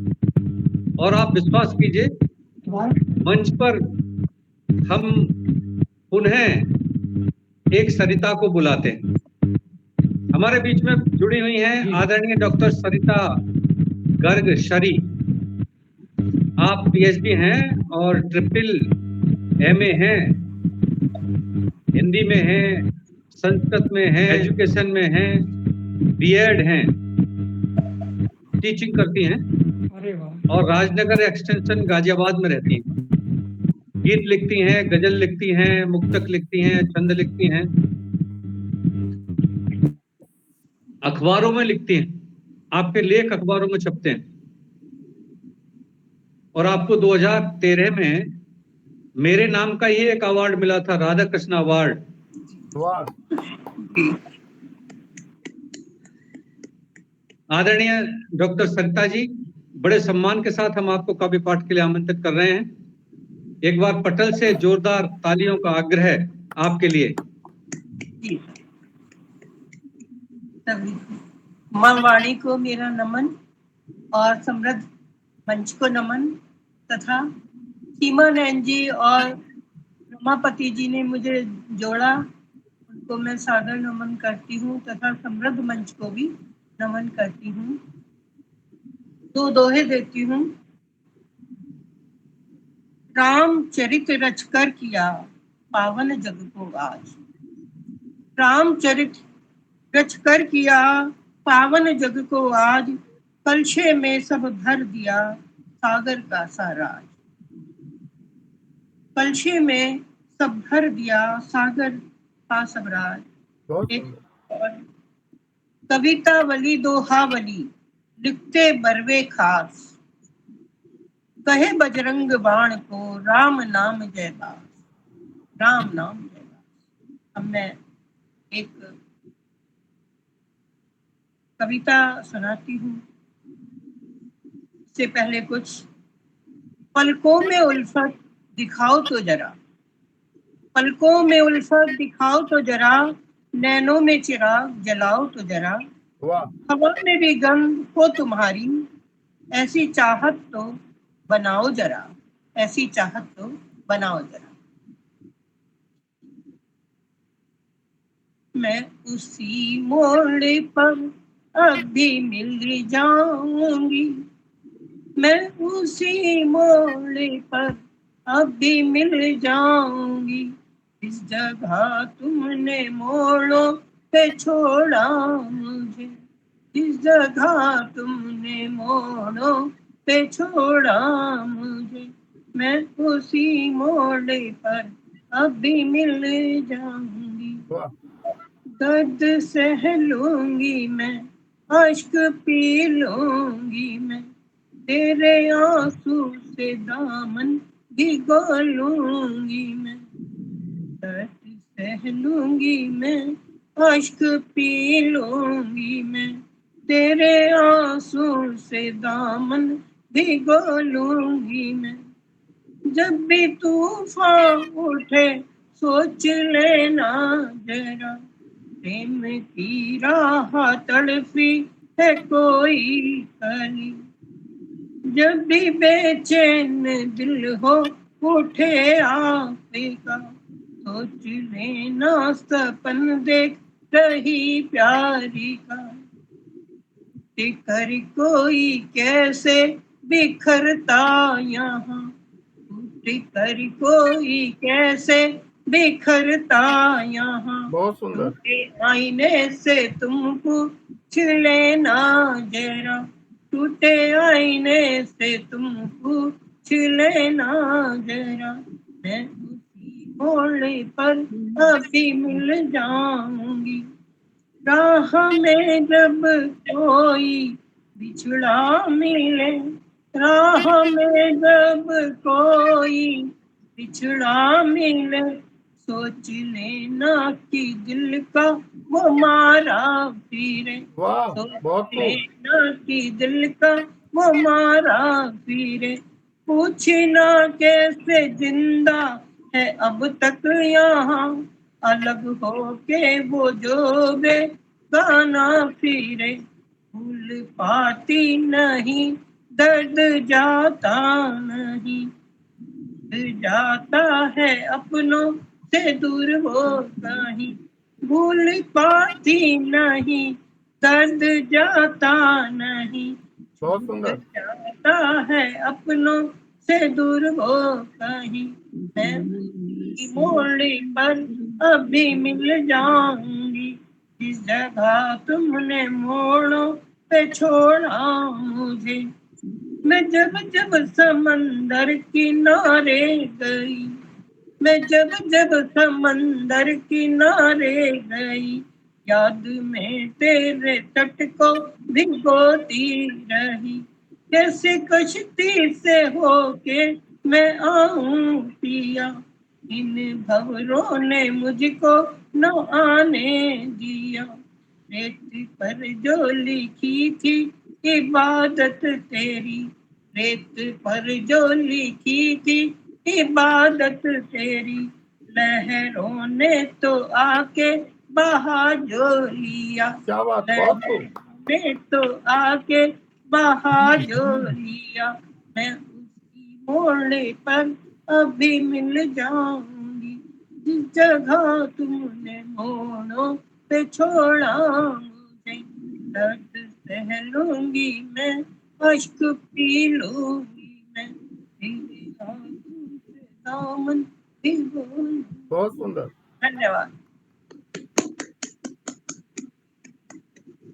और आप विश्वास कीजिए, मंच पर हम पुनः एक सरिता को बुलाते हैं। हमारे बीच में जुड़ी हुई हैं आदरणीय डॉक्टर सरिता गर्ग शरी। आप पीएचडी हैं और ट्रिपल एमए हैं, हिंदी में हैं, संस्कृत में हैं, एजुकेशन में हैं, बीएड हैं, टीचिंग करती हैं और राजनगर एक्सटेंशन गाजियाबाद में रहती हैं। गीत लिखती हैं, गजल लिखती हैं, मुक्तक लिखती हैं, छंद लिखती हैं, अखबारों में लिखती हैं, आपके लेख अखबारों में छपते हैं और आपको 2013 में मेरे नाम का ही एक अवार्ड मिला था, राधा कृष्ण अवार्ड। वाह। आदरणीय डॉक्टर सरिता जी, बड़े सम्मान के साथ हम आपको काव्य पाठ के लिए आमंत्रित कर रहे हैं। एक बार पटल से जोरदार तालियों का आग्रह आपके लिए। मां वाणी को मेरा नमन और समृद्ध मंच को नमन, तथा सीमा नैन जी और रमापति जी ने मुझे जोड़ा, उनको मैं सादर नमन करती हूँ तथा समृद्ध मंच को भी नमन करती हूँ। दो दोहे देती हूँ। रामचरित रचकर किया पावन जग को आज, रामचरित रचकर किया पावन जग को आज, कलशे में सब भर दिया सागर का साराज, कलशे में सब भर दिया सागर का सबराज। एक कवितावली दोहावली लिखते बरवे खास, कहे बजरंग बाण को राम नाम जयदास, राम नाम जयदास। अब मैं एक कविता सुनाती हूँ। इससे पहले कुछ पलकों में उल्फत दिखाओ तो जरा, पलकों में उल्फत दिखाओ तो जरा, नैनों में चिराग जलाओ तो जरा, हवा में भी गंध हो तुम्हारी, ऐसी चाहत तो बनाओ जरा, ऐसी चाहत तो बनाओ जरा। मैं उसी मोड़ पर अभी मिल जाऊंगी, मैं उसी मोड़ पर अभी मिल जाऊंगी, इस जगह तुमने मोड़ों पे छोड़ा मुझे, इस जगह तुमने मोड़ों पे छोड़ा मुझे, मैं उसी मोड़ पर अभी मिल जाऊंगी। दर्द सह लूंगी मैं, अश्क पी लूंगी मैं, तेरे आंसू से दामन भिगो लूंगी मैं, दर्द सह लूंगी मैं, अश्क पी लूंगी मैं, तेरे आंसू से दामन भिगो लूंगी मैं। जब भी तूफान उठे सोच लेना जरा, प्रेम की राह तड़पी है कोई कली। जब भी बेचैन दिल हो उठे आपका, सोच लेना सपन देख रही प्यारी का। कर कोई कैसे बिखरता यहाँ, कर कोई कैसे बिखरता यहाँ। बहुत सुंदर। टूटे आईने से तुम पूछ लेना जरा, टूटे आईने से तुम पूछ लेना जरा। मैं उसी मोड़ पर अभी मिल जाऊंगी, राह में जब कोई बिछड़ा मिले, राह में जब कोई बिछड़ा मिले, सोच लेना कि दिल का वो मारा फिरे। वाह, सोच बहुत खूब। लेना कि दिल का वो मारा फिरे। पूछना कैसे जिंदा है अब तक यहाँ, अलग हो के वो जो बेगाना फिरे। भूल पाती नहीं, दर्द जाता नहीं, जाता है अपनों से दूर हो कहीं। भूल पाती नहीं, दर्द जाता नहीं, बहुत सुंदर। जाता है अपनों से दूर हो कहीं। मैं की मोड़ पर अभी मिल जाऊंगी, जिस जगह तुमने मोड़ों पे छोड़ा मुझे। मैं जब जब समंदर किनारे गई, मैं जब जब समंदर किनारे गई, याद में तेरे तट को भिगोती रही। कैसे कश्ती से होके मैं आऊं पिया, इन भंवरों ने मुझको न आने दिया। रेत पर जो लिखी थी इबादत तेरी, रेत पर जो लिखी थी इबादत तेरी, लहरों ने तो आके बहा जो लिया। क्या बात, बहुत खूब। लहरों ने तो आके बहा जो लिया। मैं उसकी मोड़ पर अभी मिल जाऊंगी, जिस जगह तुमने मोड़ों पे छोड़ा मुझे। दर्द सह लूंगी मैं, अश्क पी लूंगी मैं, तेरे आंसू से दामन भिगो लूंगी। बहुत सुंदर। धन्यवाद।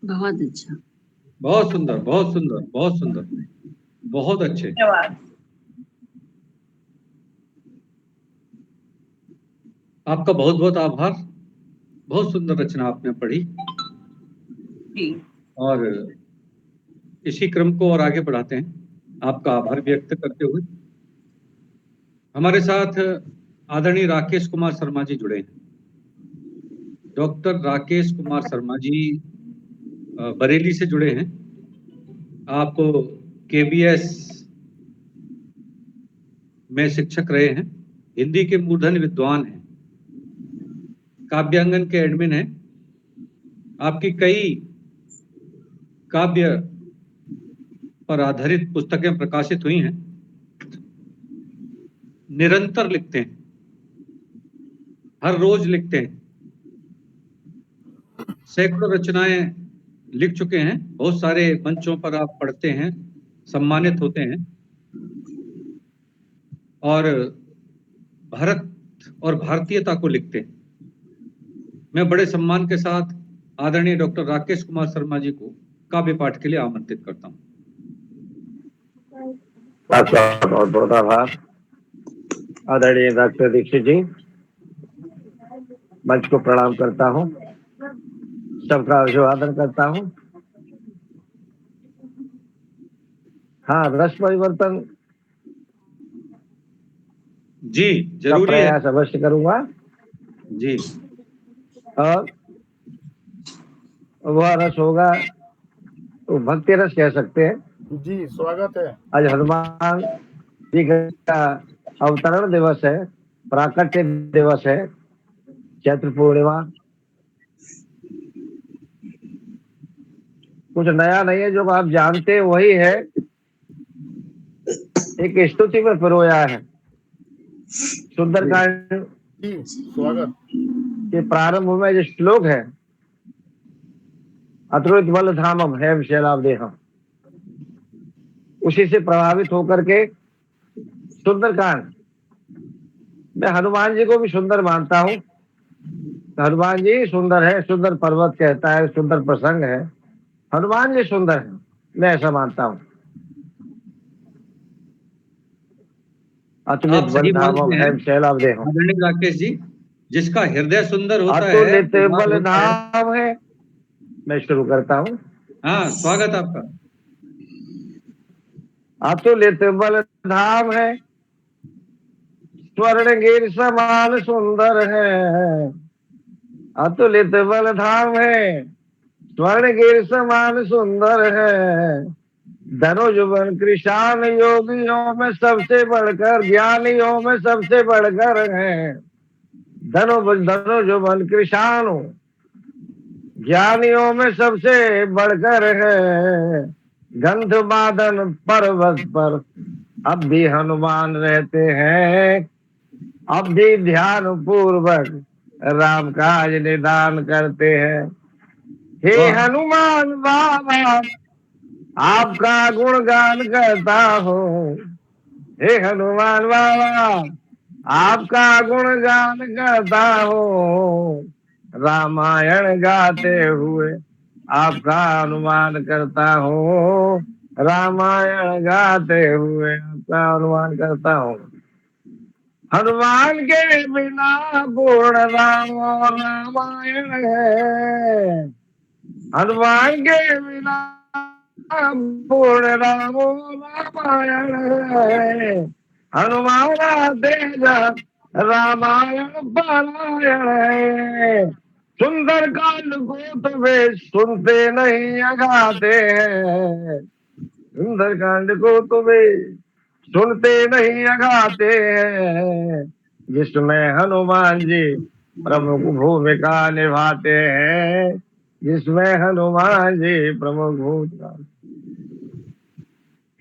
बहुत अच्छा। बहुत सुंदर, बहुत सुंदर, बहुत सुंदर, बहुत अच्छे। धन्यवाद। आपका बहुत बहुत आभार। बहुत सुंदर रचना आपने पढ़ी जी। और इसी क्रम को और आगे बढ़ाते हैं आपका आभार व्यक्त करते हुए। हमारे साथ आदरणीय राकेश कुमार शर्मा जी जुड़े हैं। डॉक्टर राकेश कुमार शर्मा जी बरेली से जुड़े हैं। आप केबीएस में शिक्षक रहे हैं, हिंदी के मूर्धन्य विद्वान हैं, काव्यांगन के एडमिन हैं। आपकी कई काव्य पर आधारित पुस्तकें प्रकाशित हुई हैं। निरंतर लिखते हैं, हर रोज लिखते हैं, सैकड़ों रचनाएं लिख चुके हैं। बहुत सारे मंचों पर आप पढ़ते हैं, सम्मानित होते हैं और भारत और भारतीयता को लिखते हैं। मैं बड़े सम्मान के साथ आदरणीय डॉक्टर राकेश कुमार शर्मा जी को काव्य पाठ के लिए आमंत्रित करता हूं। आपका बहुत बहुत आभार आदरणीय डॉक्टर दीक्षित जी। मंच को प्रणाम करता हूँ, सबका अभिवादन करता हूँ। हाँ, रस परिवर्तन जी का जरूरी है प्रयास अवश्य करूंगा जी। और वह रस होगा तो भक्ति रस कह सकते हैं। जी, स्वागत है। आज हनुमान जी का अवतरण दिवस है, प्राकट्य दिवस है, चैत्र पूर्णिमा। कुछ नया नहीं है, जो आप जानते हैं वही है। एक स्तुति में पिरोया है। सुंदरकांड जी, स्वागत। के प्रारंभ में जो श्लोक है, अतुलित बल धामम हेम शैलावदेहम, उसी से प्रभावित होकर के सुंदरकांड मैं हनुमान जी को भी सुंदर मानता हूँ। हनुमान जी सुंदर है, सुंदर पर्वत कहता है, सुंदर प्रसंग है, हनुमान जी सुंदर है, मैं ऐसा मानता हूँ। अतुलित आप सही बल धामम मानते हैं हेम शैलावदेहम। आदरणीय राकेश जी, जिसका हृदय सुंदर होता है अतुलित वो बात बल होता है। धाम है। मैं शुरू करता हूँ। हाँ, स्वागत आपका। अतुलित बल धाम है, स्वर्ण गिर समान सुंदर है। अतुलित बल धाम है, स्वर्ण गिर समान सुंदर है। धनुष बन कृषाण योगियों में सबसे बढ़कर, ज्ञानियों में सबसे बढ़कर है। धनुष बन कृषाण ज्ञानियों में सबसे बढ़कर है। गंध बादन पर्वत पर अब भी हनुमान रहते हैं, अब भी ध्यान पूर्वक राम काज निदान करते हैं। हे वाह, हनुमान बाबा आपका गुणगान करता हूँ। हे हनुमान बाबा आपका गुणगान करता हूँ। रामायण गाते हुए आपका अनुमान करता हूँ। रामायण गाते हुए आपका अनुमान करता हूँ। हनुमान के बिना पूर्ण राम और रामायण है। हनुमान के बिना पूर्ण राम और रामायण है। हनुमान आते जब रामायण पारायण है। सुंदर कांड को तो वे सुनते नहीं अगाते हैं। सुंदर कांड को तो वे सुनते नहीं अगाते हैं, जिसमें हनुमान जी प्रमुख भूमिका निभाते हैं। जिसमें हनुमान जी प्रमुख भूमिका।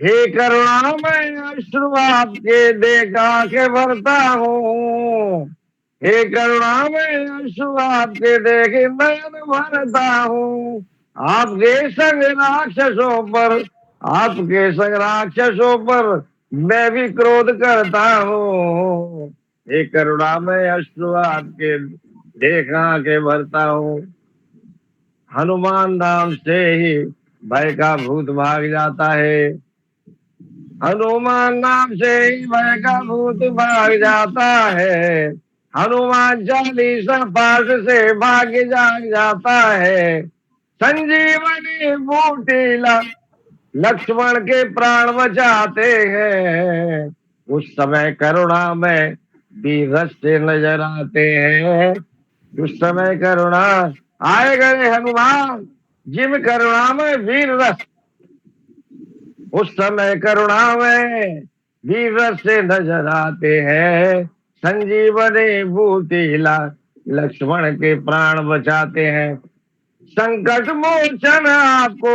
हे करुणा मैं अश्रु आपके देखा के भरता हूँ। हे करुणा मैं अश्रु आपके देखे नयन भरता हूँ। आपके संग राक्षसों पर, आपके संग राक्षसों पर मैं भी क्रोध करता हूँ। हे करुणा मैं अश्रु आपके देखा के भरता हूँ। हनुमान नाम से ही भय का भूत भाग जाता है। हनुमान नाम से ही भय का भूत भाग जाता है। हनुमान चालीसा पाठ से भाग्य जाग जाता है। संजीवनी बूटी लक्ष्मण के प्राण बचाते हैं। उस समय करुणा में वीर रस से नजर आते हैं। उस समय करुणा आए गए हनुमान जिम करुणा में वीर रस, उस समय करुणा में वीर रस से नजर आते हैं। संजीवनी बूटी लक्ष्मण के प्राण बचाते हैं। संकट मोचन आपको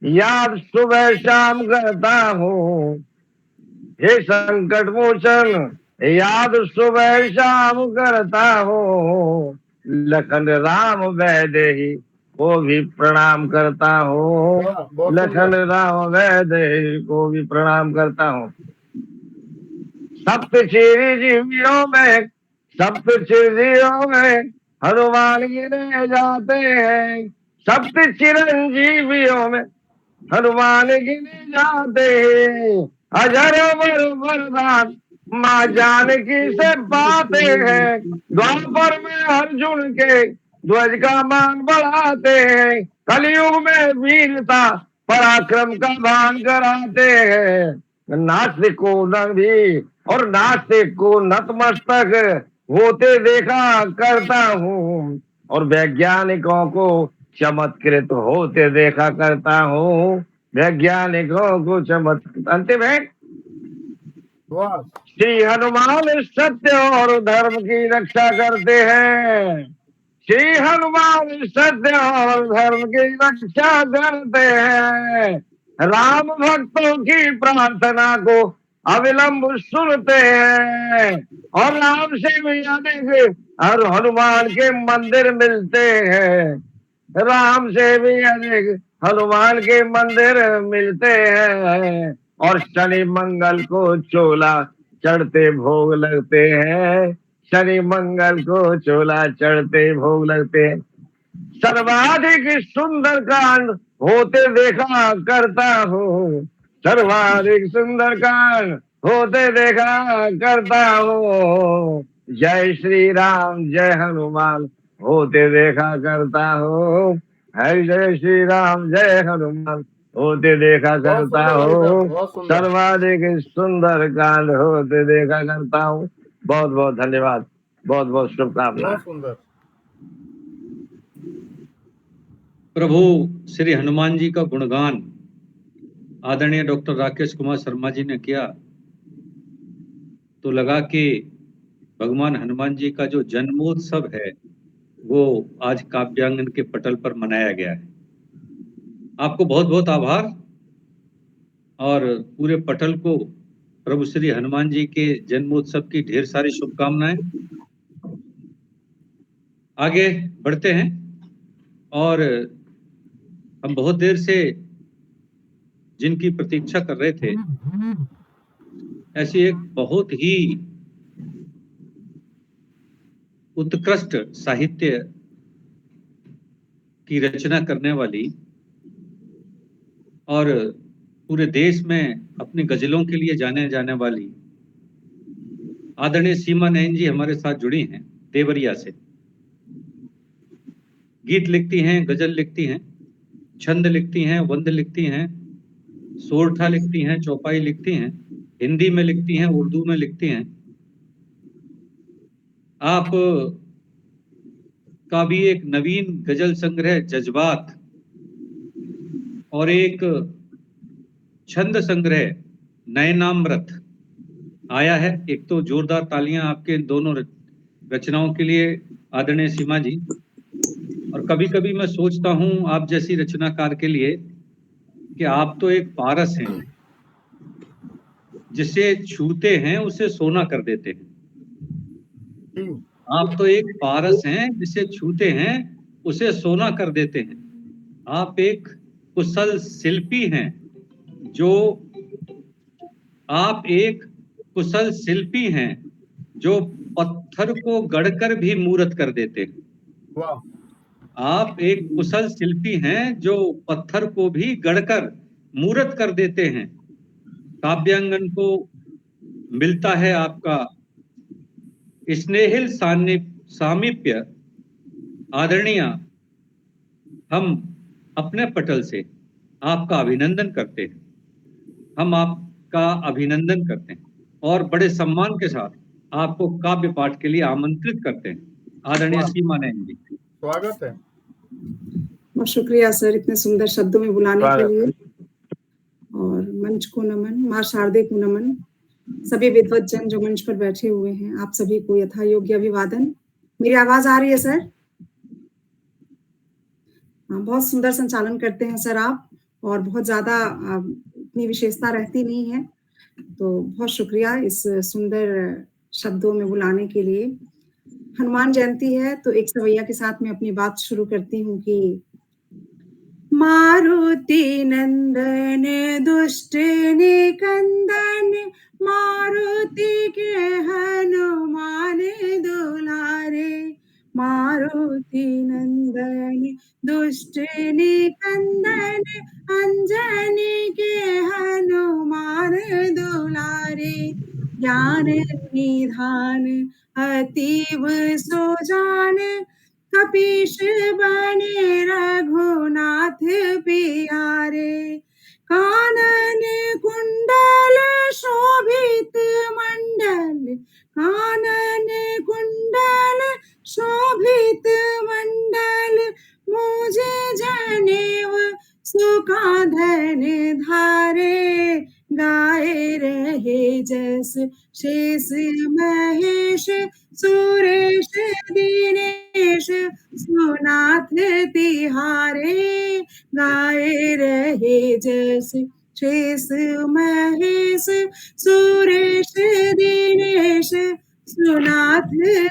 याद सुबह शाम करता हूँ। हे संकट मोचन याद सुबह शाम करता हूँ। लखन राम वैदेही को भी प्रणाम करता हूँ। वाह, बहुत लखन सुंदर। राम वैदेही को भी प्रणाम करता हूँ। सप्त चिरंजीवियों में, सप्त चिरंजीवियों में हनुमान गिने जाते हैं। सप्त चिरंजीवियों में हनुमान गिने जाते हैं। अजर अमर वरदान माँ जानकी से पाते हैं। द्वापर में अर्जुन के ध्वज का मान बढ़ाते हैं। कलयुग में वीरता पराक्रम का भान कराते हैं। नास्तिक को नभी और नास्तिक को नतमस्तक होते देखा करता हूँ। और वैज्ञानिकों को चमत्कृत होते देखा करता हूँ, वैज्ञानिकों को चमत्कृत। अंतिम है, वाह श्री हनुमान सत्य और धर्म की रक्षा करते हैं। श्री हनुमान सत्य और धर्म की रक्षा करते हैं। राम भक्तों की प्रार्थना को अविलंब सुनते हैं, और राम से भी अधिक और हनुमान के मंदिर मिलते हैं। राम से भी अधिक हनुमान के मंदिर मिलते हैं, और शनि मंगल को चोला चढ़ते भोग लगते हैं। शनि मंगल को चोला चढ़ते भोग लगते हैं। सर्वाधिक सुंदर कांड होते देखा करता हूँ, सर्वाधिक सुंदर कांड होते देखा करता हूँ। जय श्री राम जय हनुमान होते देखा करता हूँ। हरि जय श्री राम जय हनुमान होते देखा बहुत करता सुंदर भाई साहब, हूँ। बहुत सुंदर। सर्वाधिक सुंदर कांड होते देखा करता हूँ। बहुत बहुत धन्यवाद, बहुत बहुत शुभकामनाएं। बहुत सुंदर। प्रभु श्री हनुमान जी का गुणगान आदरणीय डॉक्टर राकेश कुमार शर्मा जी ने किया, तो लगा कि भगवान हनुमान जी का जो जन्मोत्सव है वो आज काव्यांगन के पटल पर मनाया गया है। आपको बहुत बहुत आभार, और पूरे पटल को प्रभु श्री हनुमान जी के जन्मोत्सव की ढेर सारी शुभकामनाएं। आगे बढ़ते हैं, और हम बहुत देर से जिनकी प्रतीक्षा कर रहे थे, ऐसी एक बहुत ही उत्कृष्ट साहित्य की रचना करने वाली और पूरे देश में अपनी गजलों के लिए जाने जाने वाली आदरणीय सीमा नयन जी हमारे साथ जुड़ी हैं देवरिया से। गीत लिखती हैं, गजल लिखती हैं, छंद लिखती हैं, वंद लिखती हैं, सोरठा लिखती हैं, चौपाई लिखती हैं, हिंदी में लिखती हैं, उर्दू में लिखती हैं। आप का भी एक नवीन गजल संग्रह जज्बात और एक छंद संग्रह नयनामृत आया है। एक तो जोरदार तालियां आपके इन दोनों रचनाओं के लिए आदरणीय सीमा जी। और कभी कभी मैं सोचता हूं आप जैसी रचनाकार के लिए कि आप तो एक पारस हैं, जिसे छूते हैं उसे सोना कर देते हैं। आप तो एक पारस हैं, जिसे छूते हैं उसे सोना कर देते हैं। आप एक कुशल शिल्पी हैं, आप एक कुशल शिल्पी हैं जो पत्थर को गढ़कर भी मूर्त कर देते हैं। वाह। आप एक कुशल शिल्पी हैं जो पत्थर को भी गढ़कर मूर्त कर देते हैं। काव्यांगन को मिलता है आपका स्नेहिल सामीप्य। आदरणीय, हम अपने पटल से आपका अभिनंदन करते हैं। हम आपका अभिनंदन करते हैं और बड़े सम्मान के साथ आपको काव्य पाठ के लिए आमंत्रित करते हैं। आदरणीय सीमा नयन जी, स्वागत है। बहुत शुक्रिया सर, इतने सुंदर शब्दों में बुलाने के लिए। और मंच को नमन, मां शारदे को नमन, सभी विद्वत जन जो मंच पर बैठे हुए हैं, आप सभी को यथा योग्य अभिवादन। मेरी आवाज आ रही है सर? बहुत सुंदर संचालन करते हैं सर आप, और बहुत ज्यादा इतनी विशेषता रहती नहीं है, तो बहुत शुक्रिया इस सुंदर शब्दों में बुलाने के लिए। हनुमान जयंती है तो एक सवैया के साथ मैं अपनी बात शुरू करती हूँ कि मारुति नंदन दुष्ट निकंदन, मारुति के हनुमान दुलारे, मारुति नंदन दुष्ट निकंदन, अंजनी के हनुमान दुलारे, ज्ञान निधान अतीव सुजान, कपीश बने रघुनाथ प्यारे, कानन कुंडल शोभित मंडल, कानन कुंडल शोभित मंडल, मुझे जैस शेष महेश सुरेश दीनेश सुनाथ तिहारे गाए रहे जैस शेष महेश सुरेश दीनेश सुनाथ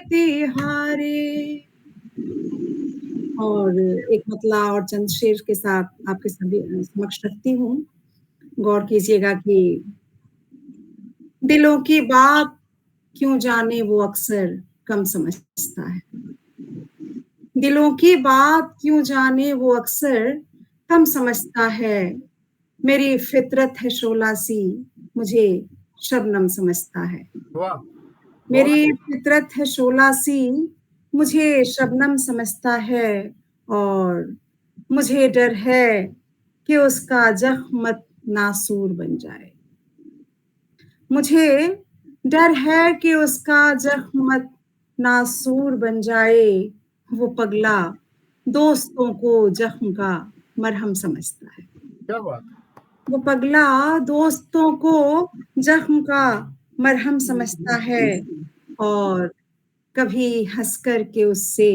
तिहारे। और एक मतला और चंद शेर के साथ आपके सभी समक्ष रखती हूँ। गौर कीजिएगा कि दिलों की बात क्यों जाने वो अक्सर कम समझता है, दिलों की बात क्यों जाने वो अक्सर कम समझता है। मेरी फितरत है शोला सी मुझे शबनम समझता है, वाह, मेरी फितरत है शोला सी मुझे शबनम समझता है। और मुझे डर है कि उसका जख्म नासूर बन जाए, मुझे डर है कि उसका जख्म नासूर बन जाए। वो पगला दोस्तों को जख्म का मरहम समझता है, क्या बात, वो पगला दोस्तों को जख्म का मरहम समझता है। और कभी हंस कर के उससे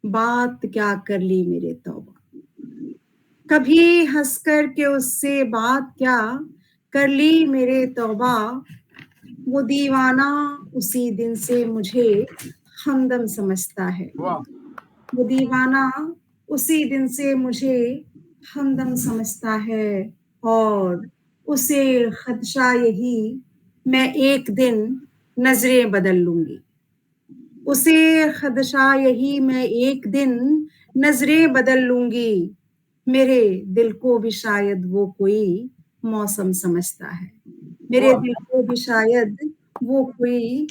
बात क्या कर ली मेरे तौबा, कभी हंस कर के उससे बात क्या कर ली मेरे तौबा। वो दीवाना उसी दिन से मुझे हमदम समझता है, वाह, वो दीवाना उसी दिन से मुझे हमदम समझता है। और उसे खदशा यही मैं एक दिन नजरें बदल लूंगी, उसे खदशा यही मैं एक दिन नजरें बदल लूंगी। मेरे दिल को भी शायद वो कोई मौसम समझता है, मेरे दिल को भी शायद वो कोई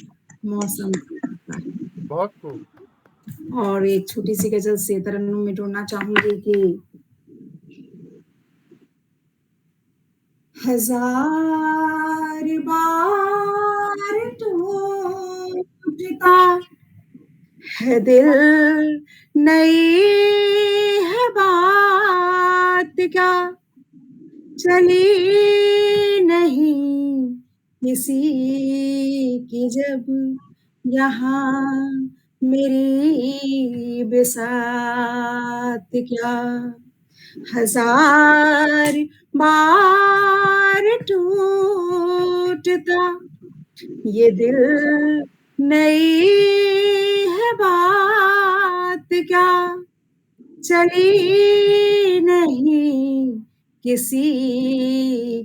मौसम समझता है। बहुत खूब, और एक छोटी सी गजल से तरन्नुम में जोड़ना चाहूंगी कि हजार बार टूटता है दिल, नई है बात क्या चली नहीं किसी की जब यहाँ मेरी बिसात क्या। हजार बार टूटता ये दिल, नई है बात क्या चली नहीं किसी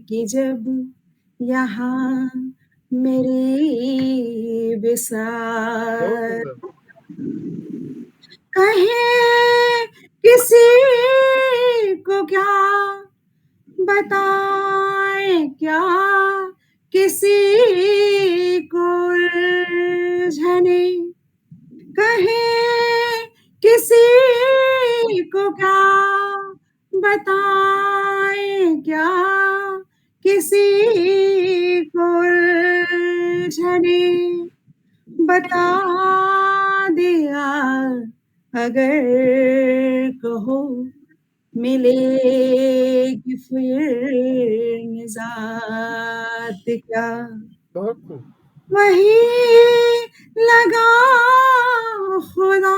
की जब यहाँ मेरी बिसात। कहे किसी को क्या बताए क्या किसी को उलझने, कहे किसी को क्या बताए क्या किसी को उलझने। बता दिया अगर कहो मिलेगी फिर निजात क्या। वही लगा खुदा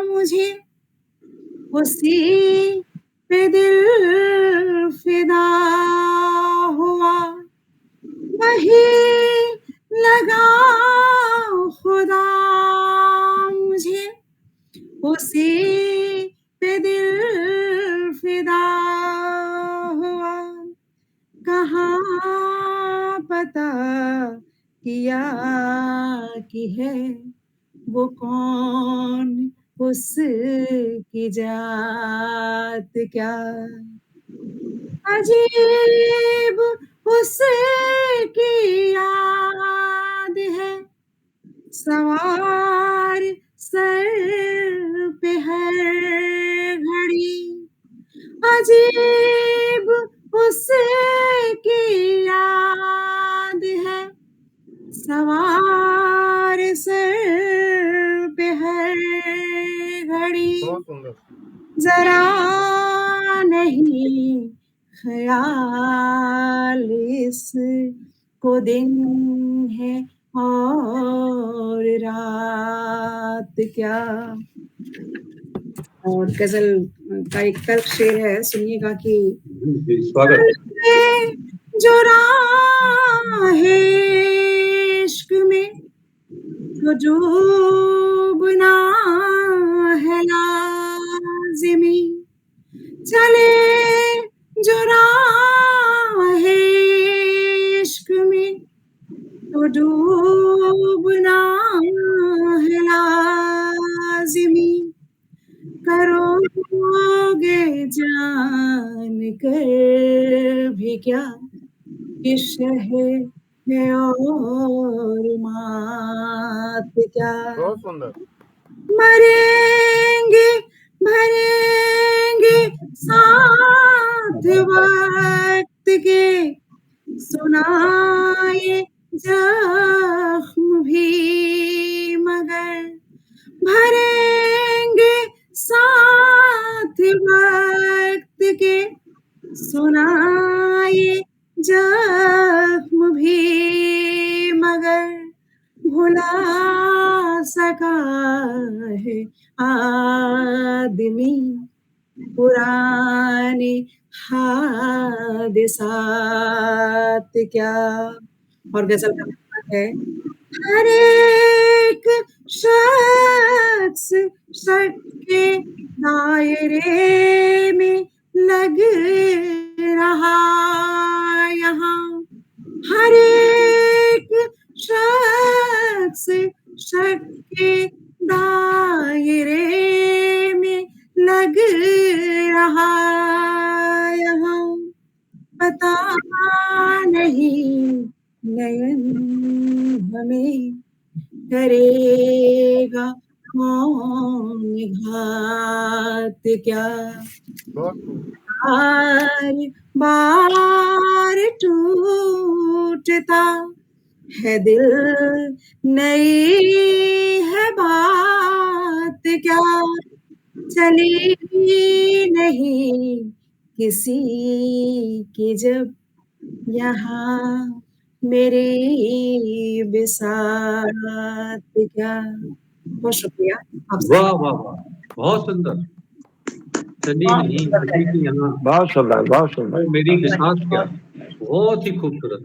मुझे उसी पे दिल फिदा हुआ, वही लगा खुदा मुझे उसी पे दिल फिदा हुआ। कहाँ पता किया कि है वो कौन उसकी जात क्या। अजीब उसकी याद है सवार सर पे हर घड़ी, अजीब उसकी याद है सवार सर पे हर घड़ी। जरा नहीं ख्याल इस को दिन है और रात क्या। और गजल का एक तर्क शेर है, सुनिएगा कि स्वागत। जो राह है इश्क में तो डूबना है लाज़िमी, चले जो राह है इश्क में तो डूबना है लाज़िमी, करोगे जान कर भी क्या कि शहर है और मात क्या। बहुत सुंदर। मरेंगे भरेंगे साथ वक्त के, सुनाए जख्म भी मगर, भरेंगे साथ वक्त के, सुनाए जख्म भी मगर, भुला सका है आदमी पुराने हादिसात क्या। और गजल का मतलब है, हर एक शख्स शक के दायरे में लग रहा यहाँ, हर एक शख्स शक के दायरे में लग रहा यहाँ, पता नहीं नयन हमें करेगा कौन घात क्या। बार बार टूटता है दिल, नई है बात क्या, चली नहीं किसी की जब यहाँ मेरी बिसात क्या। बहुत शुक्रिया आपसे। वाह वाह वाह, बहुत सुंदर। चली नहीं किसी की यहाँ, बहुत सुंदर, बहुत सुंदर। मेरी बिसात क्या, बहुत ही खूबसूरत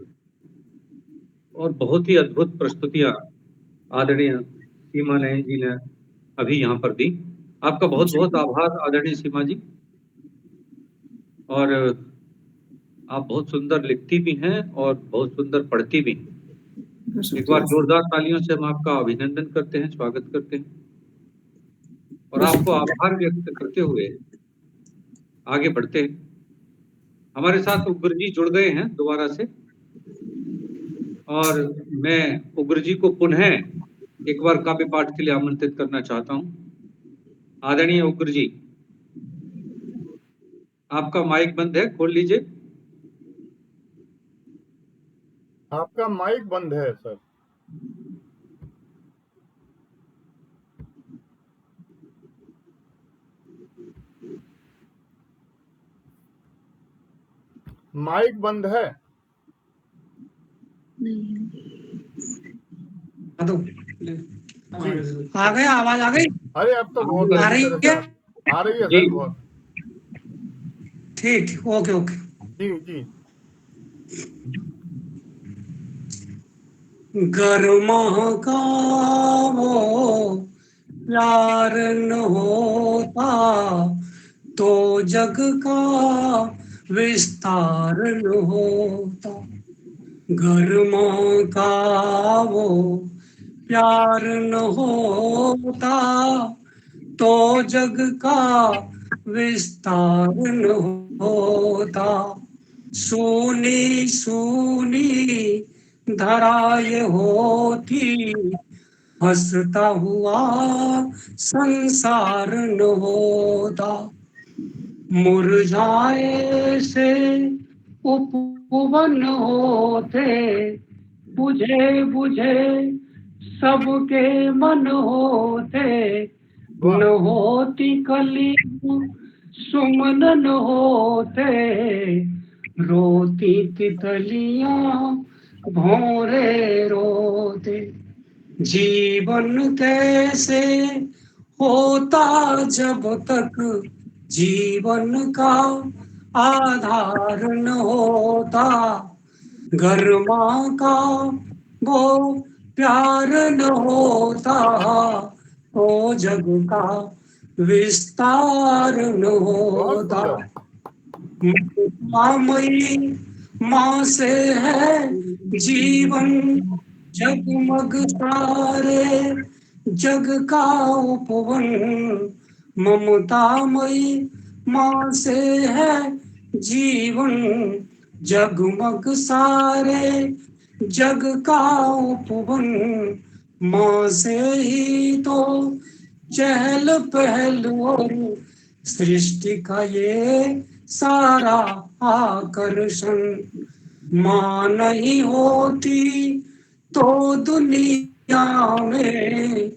और बहुत ही अद्भुत प्रस्तुतियां आदरणीय सीमा नयन जी ने अभी यहाँ पर दी। आपका बहुत बहुत आभार आदरणीय सीमा जी। और आप बहुत सुंदर लिखती भी हैं और बहुत सुंदर पढ़ती भी हैं। एक बार जोरदार तालियों से हम आपका अभिनंदन करते हैं, स्वागत करते हैं और आपको आभार व्यक्त करते हुए आगे बढ़ते हैं। हमारे साथ उग्र जी जुड़ गए हैं दोबारा से और मैं उग्र जी को पुनः एक बार काव्य पाठ के लिए आमंत्रित करना चाहता हूं। आदरणीय उग्र जी, आपका माइक बंद है, खोल लीजिए। आपका माइक बंद है सर। माइक बंद है। आ गया, आवाज आ गई। अरे अब तो बहुत आ रही है, आ रही है सर, बहुत ठीक, ओके ओके। जी जी। गर्मा का वो प्यार न होता तो जग का विस्तार न होता, गर्मा का वो प्यार न होता तो जग का विस्तार न होता, सूनी सूनी धरा ये होती हंसता हुआ संसार न होता, मुरझाए से उपवन होते बुझे बुझे सबके मन होते, न होती कली सुमन न होते, रोती तितलियां भौरे रोते। जीवन कैसे होता जब तक जीवन का आधार न होता, घर माँ का वो प्यार न होता, तो जग का विस्तार न बहुत होता। सुंदर। मामयी माँ से है जीवन जगमग सारे जग का उपवन। ममतामयी माँ से है जीवन जगमग सारे जग का उपवन। माँ से ही तो चहल पहल और सृष्टि का ये सारा आकर्षण। माँ नहीं होती तो दुनिया में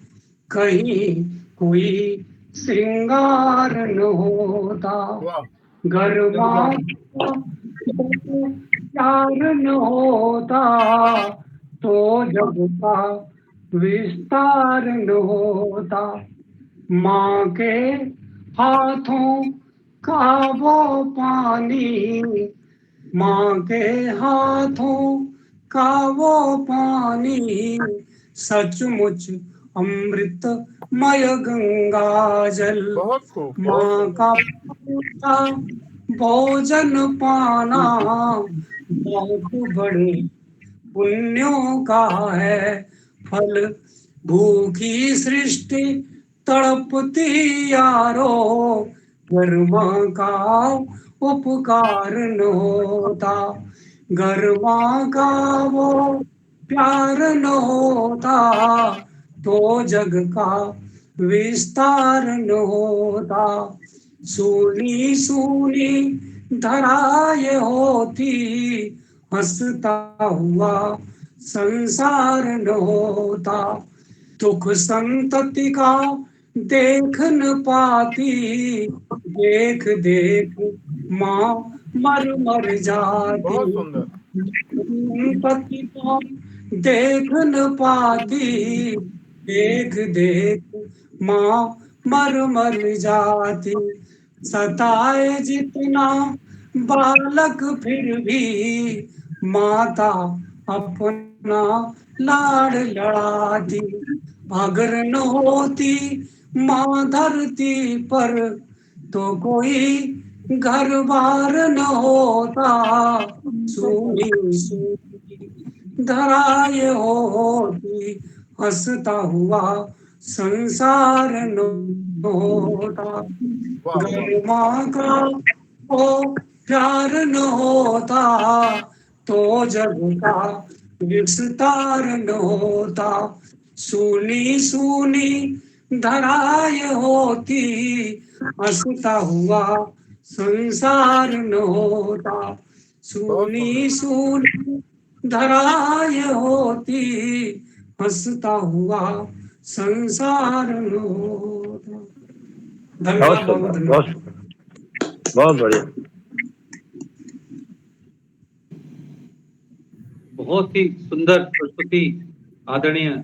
कहीं कोई श्रृंगार न होता। वाह, घर माँ का प्यार न होता, तो जग का विस्तार न होता। माँ के हाथों का वो पानी, माँ के हाथों का वो पानी, सचमुच अमृतमय गंगा जल। बहुत खूब, बहुत माँ सुंदर। का पूरा भोजन पाना बहुत बड़े पुण्यों का है फल। भूखी सृष्टि तड़पती यारो, गर्मा का उपकार न होता। गर्मा का वो प्यार न होता, तो जग का विस्तार न होता। सूनी सूनी धरा ये होती, हंसता हुआ संसार न होता। दुख संतति का देख न पाती, देख देख माँ मर मर जाती। बहुत सुंदर। संतति का देख न पाती, देख देख माँ मर मर जाती। सताए जितना बालक फिर भी माता अपना लाड़ लड़ाती। अगर न होती माँ धरती पर, तो कोई घर बार न होता। सूनी सूनी धरा ये होती, हंसता हुआ संसार न होता। वाह वाह। घर माँ का वो प्यार न होता, तो जग का विस्तार न होता। सूनी सूनी धराय होती, हंसता हुआ संसार न होता। बहुत सूनी सुंदर। सूनी धराय होती, हंसता हुआ संसार न होता। बहुत धन्यवाद, बहुत सुंदर, धन्यवाद। बहुत बढ़िया। बहुत ही सुंदर प्रस्तुति आदरणीय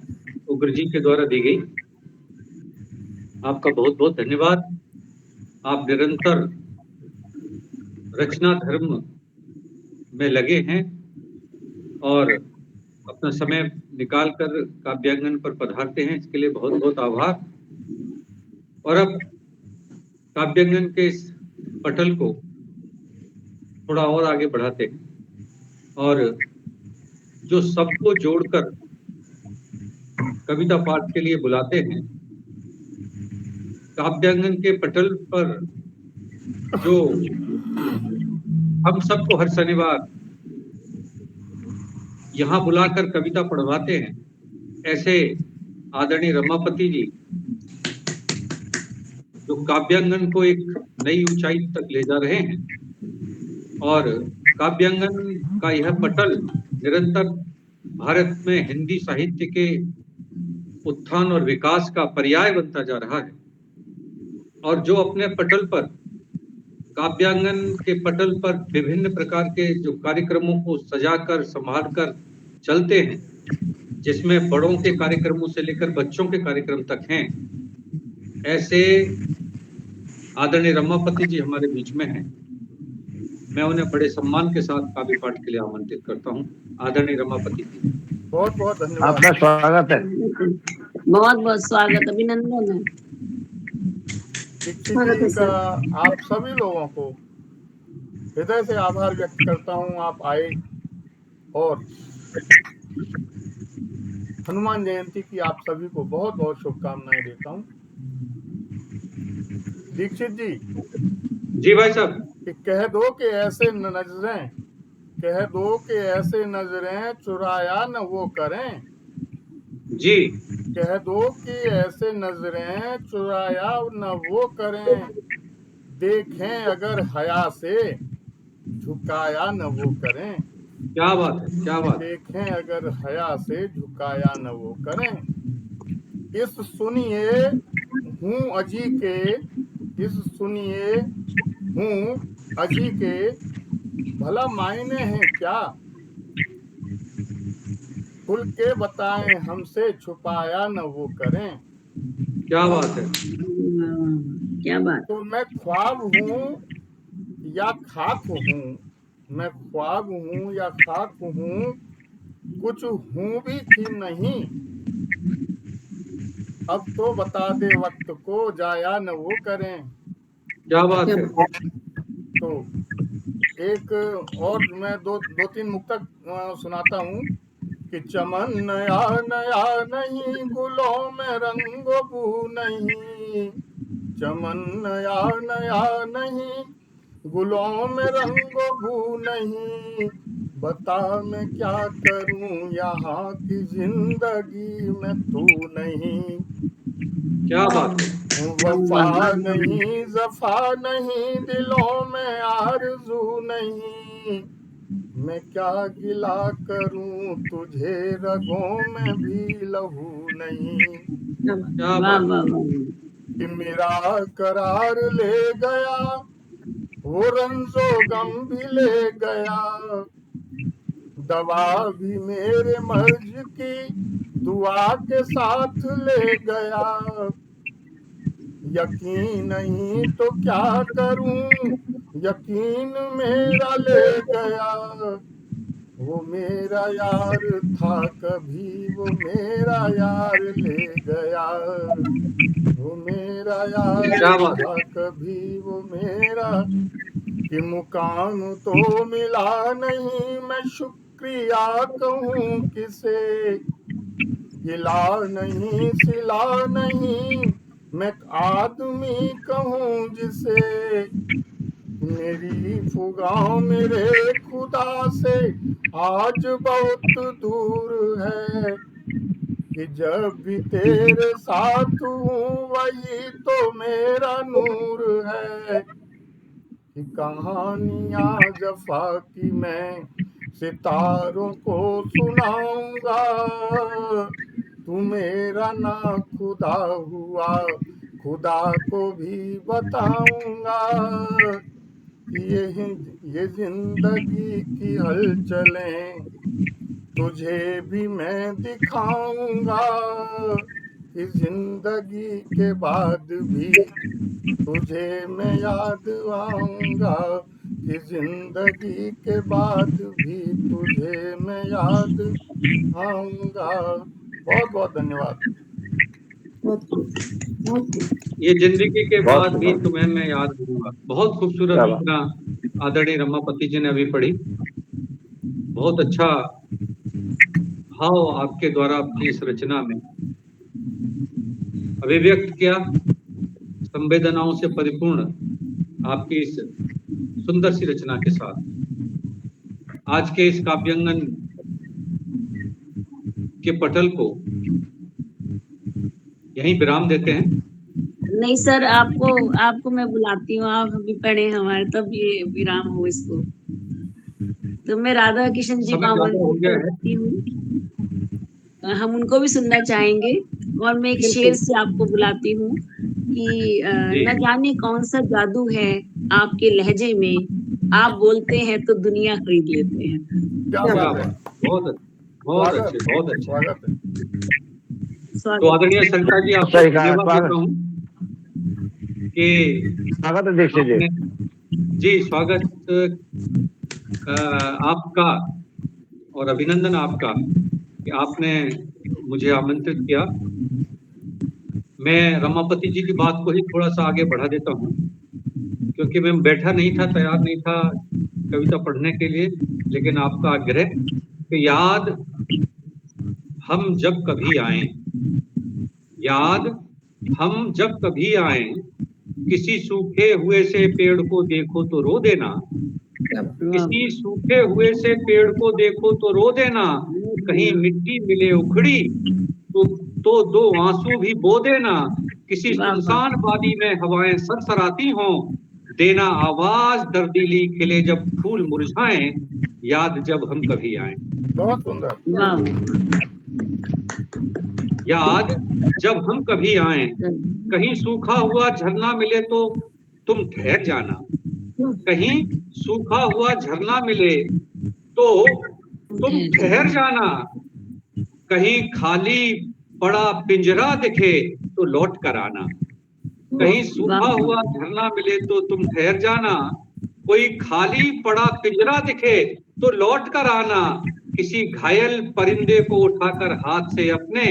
उग्र जी के द्वारा दी गई। आपका बहुत बहुत धन्यवाद। आप निरंतर रचना धर्म में लगे हैं और अपना समय निकालकर काव्यांगन पर पधारते हैं, इसके लिए बहुत बहुत आभार। और अब काव्यांगन के इस पटल को थोड़ा और आगे बढ़ाते हैं और जो सबको जोड़कर कविता पाठ के लिए बुलाते हैं, काव्यांगन के पटल पर जो हम सबको हर शनिवार यहाँ बुलाकर कविता पढ़वाते हैं, ऐसे आदरणीय रमापति जी जो काव्यांगन को एक नई ऊंचाई तक ले जा रहे हैं और काव्यांगन का यह पटल निरंतर भारत में हिंदी साहित्य के उत्थान और विकास का पर्याय बनता जा रहा है। और जो अपने पटल पर, काव्यांगन के पटल पर विभिन्न प्रकार के जो कार्यक्रमों को सजाकर संभालकर चलते हैं, जिसमें बड़ों के कार्यक्रमों से लेकर बच्चों के कार्यक्रम तक हैं, ऐसे आदरणीय रमापति जी हमारे बीच में हैं। मैं उन्हें बड़े सम्मान के साथ काव्य पाठ के लिए आमंत्रित करता हूं। आदरणीय रमापति जी, बहुत बहुत धन्यवाद। आपका स्वागत है। बहुत बहुत स्वागत, अभिनंदन है। दीक्षित जी का आप सभी लोगों को हृदय से आभार व्यक्त करता हूं। आप आए और हनुमान जयंती की आप सभी को बहुत बहुत शुभकामनाएं देता हूं। दीक्षित जी भाई साहब, कि कह दो कि ऐसे नजरें, कह दो कि ऐसे नजरें चुराया न वो करें जी, कह दो कि ऐसे नजरें चुराया न वो करें, देखें अगर हया से झुकाया न वो करें। क्या बात है, क्या बात है। देखें अगर हया से झुकाया न वो करें। इस सुनिए हूँ अजी के, इस सुनिए हूँ अजी के, भला मायने हैं क्या, खुल के बताएं हमसे छुपाया न वो करें। क्या बात है, क्या बात। तो मैं ख्वाब हूँ या खाक हूँ, मैं ख्वाब हूँ या खाक हूँ, कुछ हूँ भी थी नहीं, अब तो बता दे वक्त को जाया न वो करें। क्या बात है। तो एक और मैं दो तीन मुक्तक सुनाता हूँ कि चमन नया नया नहीं, गुलों में रंगो बू नहीं, चमन नया नया नहीं, गुलों में रंगो बू नहीं, बता मैं क्या करूं यहाँ की जिंदगी में तू नहीं। क्या बात है। वफा नहीं जफा नहीं, दिलों में आरज़ू नहीं, मैं क्या गिला करूं तुझे रगों में भी लहू नहीं। क्या बात है। कि मेरा करार ले गया वो रंजो गम भी ले गया, दवा भी मेरे मर्ज की दुआ के साथ ले गया। यकीन नहीं तो क्या करूं, यकीन मेरा ले गया, वो मेरा यार था कभी वो मेरा यार ले गया, वो मेरा यार था कभी वो मेरा। कि मुकाम तो मिला नहीं, मैं शुक्रिया कहूँ किसे, गिला नहीं सिला नहीं, मैं आदमी कहूँ जिसे। मेरी फुगाओं मेरे खुदा से आज बहुत दूर है, कि जब भी तेरे साथ हूँ वही तो मेरा नूर है। कि कहानियाँ जफा की मैं सितारों को सुनाऊंगा, तू मेरा ना खुदा हुआ खुदा को भी बताऊंगा। ये जिंदगी की हलचलें तुझे भी मैं दिखाऊंगा, कि जिंदगी के बाद भी तुझे मैं याद आऊंगा, कि जिंदगी के बाद भी तुझे मैं याद आऊंगा। बहुत बहुत धन्यवाद। ये जिंदगी के बाद भी तुम्हें मैं याद करूंगा। बहुत खूबसूरत रचना आदरणीय रमापति जी ने अभी पढ़ी। बहुत अच्छा भाव आपके द्वारा अपनी इस रचना में अभिव्यक्त किया, संवेदनाओं से परिपूर्ण आपकी इस सुंदर सी रचना के साथ आज के इस काव्यांगन के पटल को यहीं विराम देते हैं। नहीं सर, आपको मैं बुलाती हूँ, आप अभी पढ़े हमारे, तब ये विराम हो इसको। तो मैं राधा किशन जी को आमंत्रित करती हूँ, हम उनको भी सुनना चाहेंगे। और मैं एक शेर से आपको बुलाती हूँ कि न जाने कौन सा जादू है आपके लहजे में, आप बोलते हैं तो दुनिया खरीद लेते हैं। क्या बात है। बहुत बहुत अच्छे, बहुत अच्छे। स्वागत है। तो आदरणीय सरिता जी, आपको सही कहा, धन्यवाद देता हूँ कि स्वागत है दीक्षित जी। जी, स्वागत आपका और अभिनंदन आपका कि आपने मुझे आमंत्रित किया। मैं रमापति जी की बात को ही थोड़ा सा आगे बढ़ा देता हूँ, क्योंकि मैं बैठा नहीं था, तैयार नहीं था कविता पढ़ने के लिए, लेकिन आपका आग्रह कि याद हम जब कभी आए, याद हम जब कभी आए, किसी सूखे हुए से पेड़ को देखो तो रो देना, किसी सूखे हुए से पेड़ को देखो तो रो देना, कहीं मिट्टी मिले उखड़ी तो दो आंसू भी बो देना, किसी सुनसान वादी में हवाएं सरसराती हों, देना आवाज दर्दीली खिले जब फूल मुरझाएं, याद जब हम कभी आए। बहुत सुंदर। याद जब हम कभी आए, कहीं सूखा हुआ झरना मिले तो तुम ठहर जाना, कहीं सूखा हुआ झरना मिले तो तुम ठहर जाना, कहीं खाली पड़ा पिंजरा दिखे तो लौट कर आना, कहीं सूखा हुआ झरना मिले तो तुम ठहर जाना, कोई खाली पड़ा पिंजरा दिखे तो लौट कर आना, किसी घायल परिंदे को उठाकर हाथ से अपने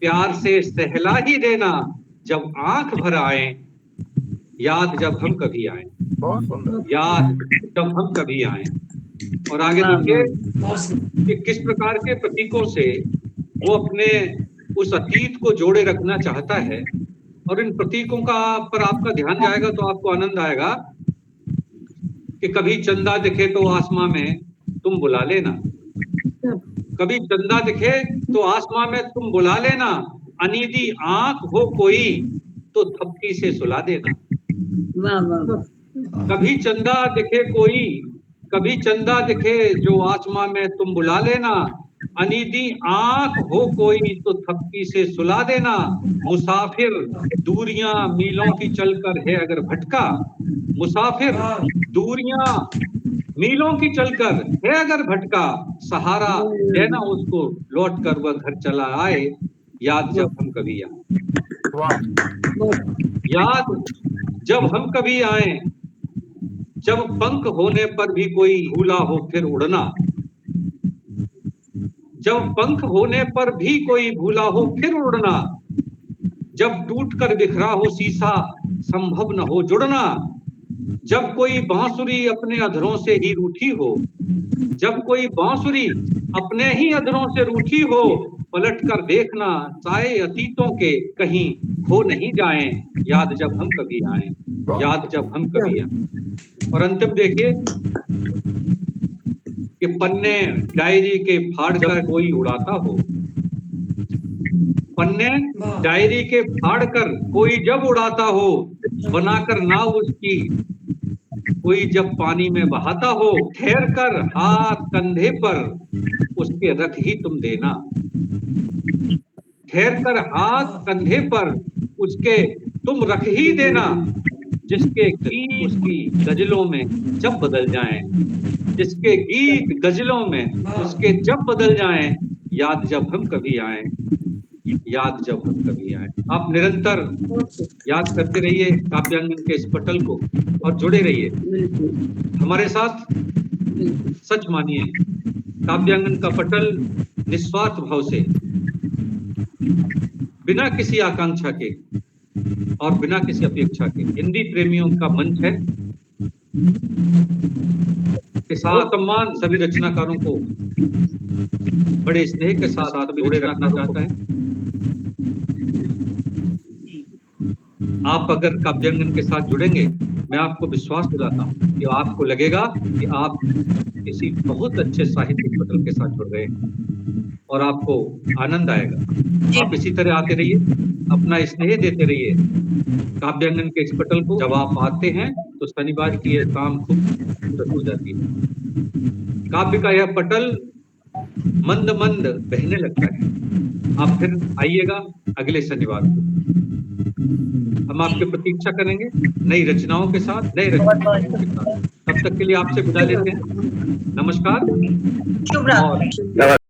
प्यार से सहला ही देना, जब आंख भर आए, याद जब हम कभी आए। बहुत सुंदर। याद जब हम कभी आए। और आगे देखिए कि किस प्रकार के प्रतीकों से वो अपने उस अतीत को जोड़े रखना चाहता है, और इन प्रतीकों का पर आपका ध्यान जाएगा तो आपको आनंद आएगा कि कभी चंदा दिखे तो आसमां में तुम बुला लेना, कभी चंदा दिखे तो आसमां में तुम बुला लेना, अनीदी आंख हो कोई तो थपकी से सुला देना, कभी चंदा दिखे कोई, कभी चंदा दिखे जो आसमां में तुम बुला लेना, अनीदी आंख हो कोई तो थपकी से सुला देना, मुसाफिर दूरियां मीलों की चलकर है अगर भटका, मुसाफिर दूरियां मीलों की चलकर है अगर भटका, सहारा देना उसको लौट कर वह घर चला आए, याद जब हम कभी आए। याद जब हम कभी आए, जब पंख होने पर भी कोई भूला हो फिर उड़ना, जब पंख होने पर भी कोई भूला हो फिर उड़ना, जब टूट कर बिखरा हो शीशा संभव न हो जुड़ना, जब कोई बांसुरी अपने अधरों से ही रूठी हो, जब कोई बांसुरी अपने ही अधरों से रूठी हो, पलट कर देखना साए अतीतों के कहीं खो नहीं जाएं, याद जब हम कभी आए, याद जब हम कभी आए। और अंतिम देखिए कि पन्ने डायरी के फाड़ कर कोई उड़ाता हो, पन्ने डायरी के फाड़ कर कोई जब उड़ाता हो, बनाकर नाव उसकी कोई जब पानी में बहाता हो, ठहर कर हाथ कंधे पर उसके रख ही तुम देना, ठहर कर हाथ कंधे पर उसके तुम रख ही देना, जिसके गीत उसकी गजलों में जब बदल जाएं, जिसके गीत गजलों में उसके जब बदल जाएं, याद जब हम कभी आए, याद जब हम कभी आए। आप निरंतर याद करते रहिए काव्यांगन के इस पटल को और जुड़े रहिए हमारे साथ। सच मानिए, काव्यांगन का पटल निस्वार्थ भाव से, बिना किसी आकांक्षा के और बिना किसी अपेक्षा के हिंदी प्रेमियों का मंच है। के साथ सम्मान सभी रचनाकारों को बड़े स्नेह के साथ जोड़े रखना चाहता है। आप अगर काव्यांगन के साथ जुड़ेंगे, मैं आपको विश्वास दिलाता हूँ कि आपको लगेगा कि आप किसी बहुत अच्छे साहित्यिक पटल के साथ जुड़ रहे हैं और आपको आनंद आएगा। आप इसी तरह आते रहिए, अपना स्नेह देते रहिए काव्यांगन के इस पटल को। जब आप आते हैं तो शनिवार की यह शाम खूब हो जाती है। काव्य का यह पटल मंद मंद बहने लगता है। आप फिर आइएगा अगले शनिवार को। हम आपकी प्रतीक्षा करेंगे नई रचनाओं के साथ, नए रचनाओं के साथ। तब तक के लिए आपसे विदा लेते हैं। नमस्कार। शुभ रात्रि।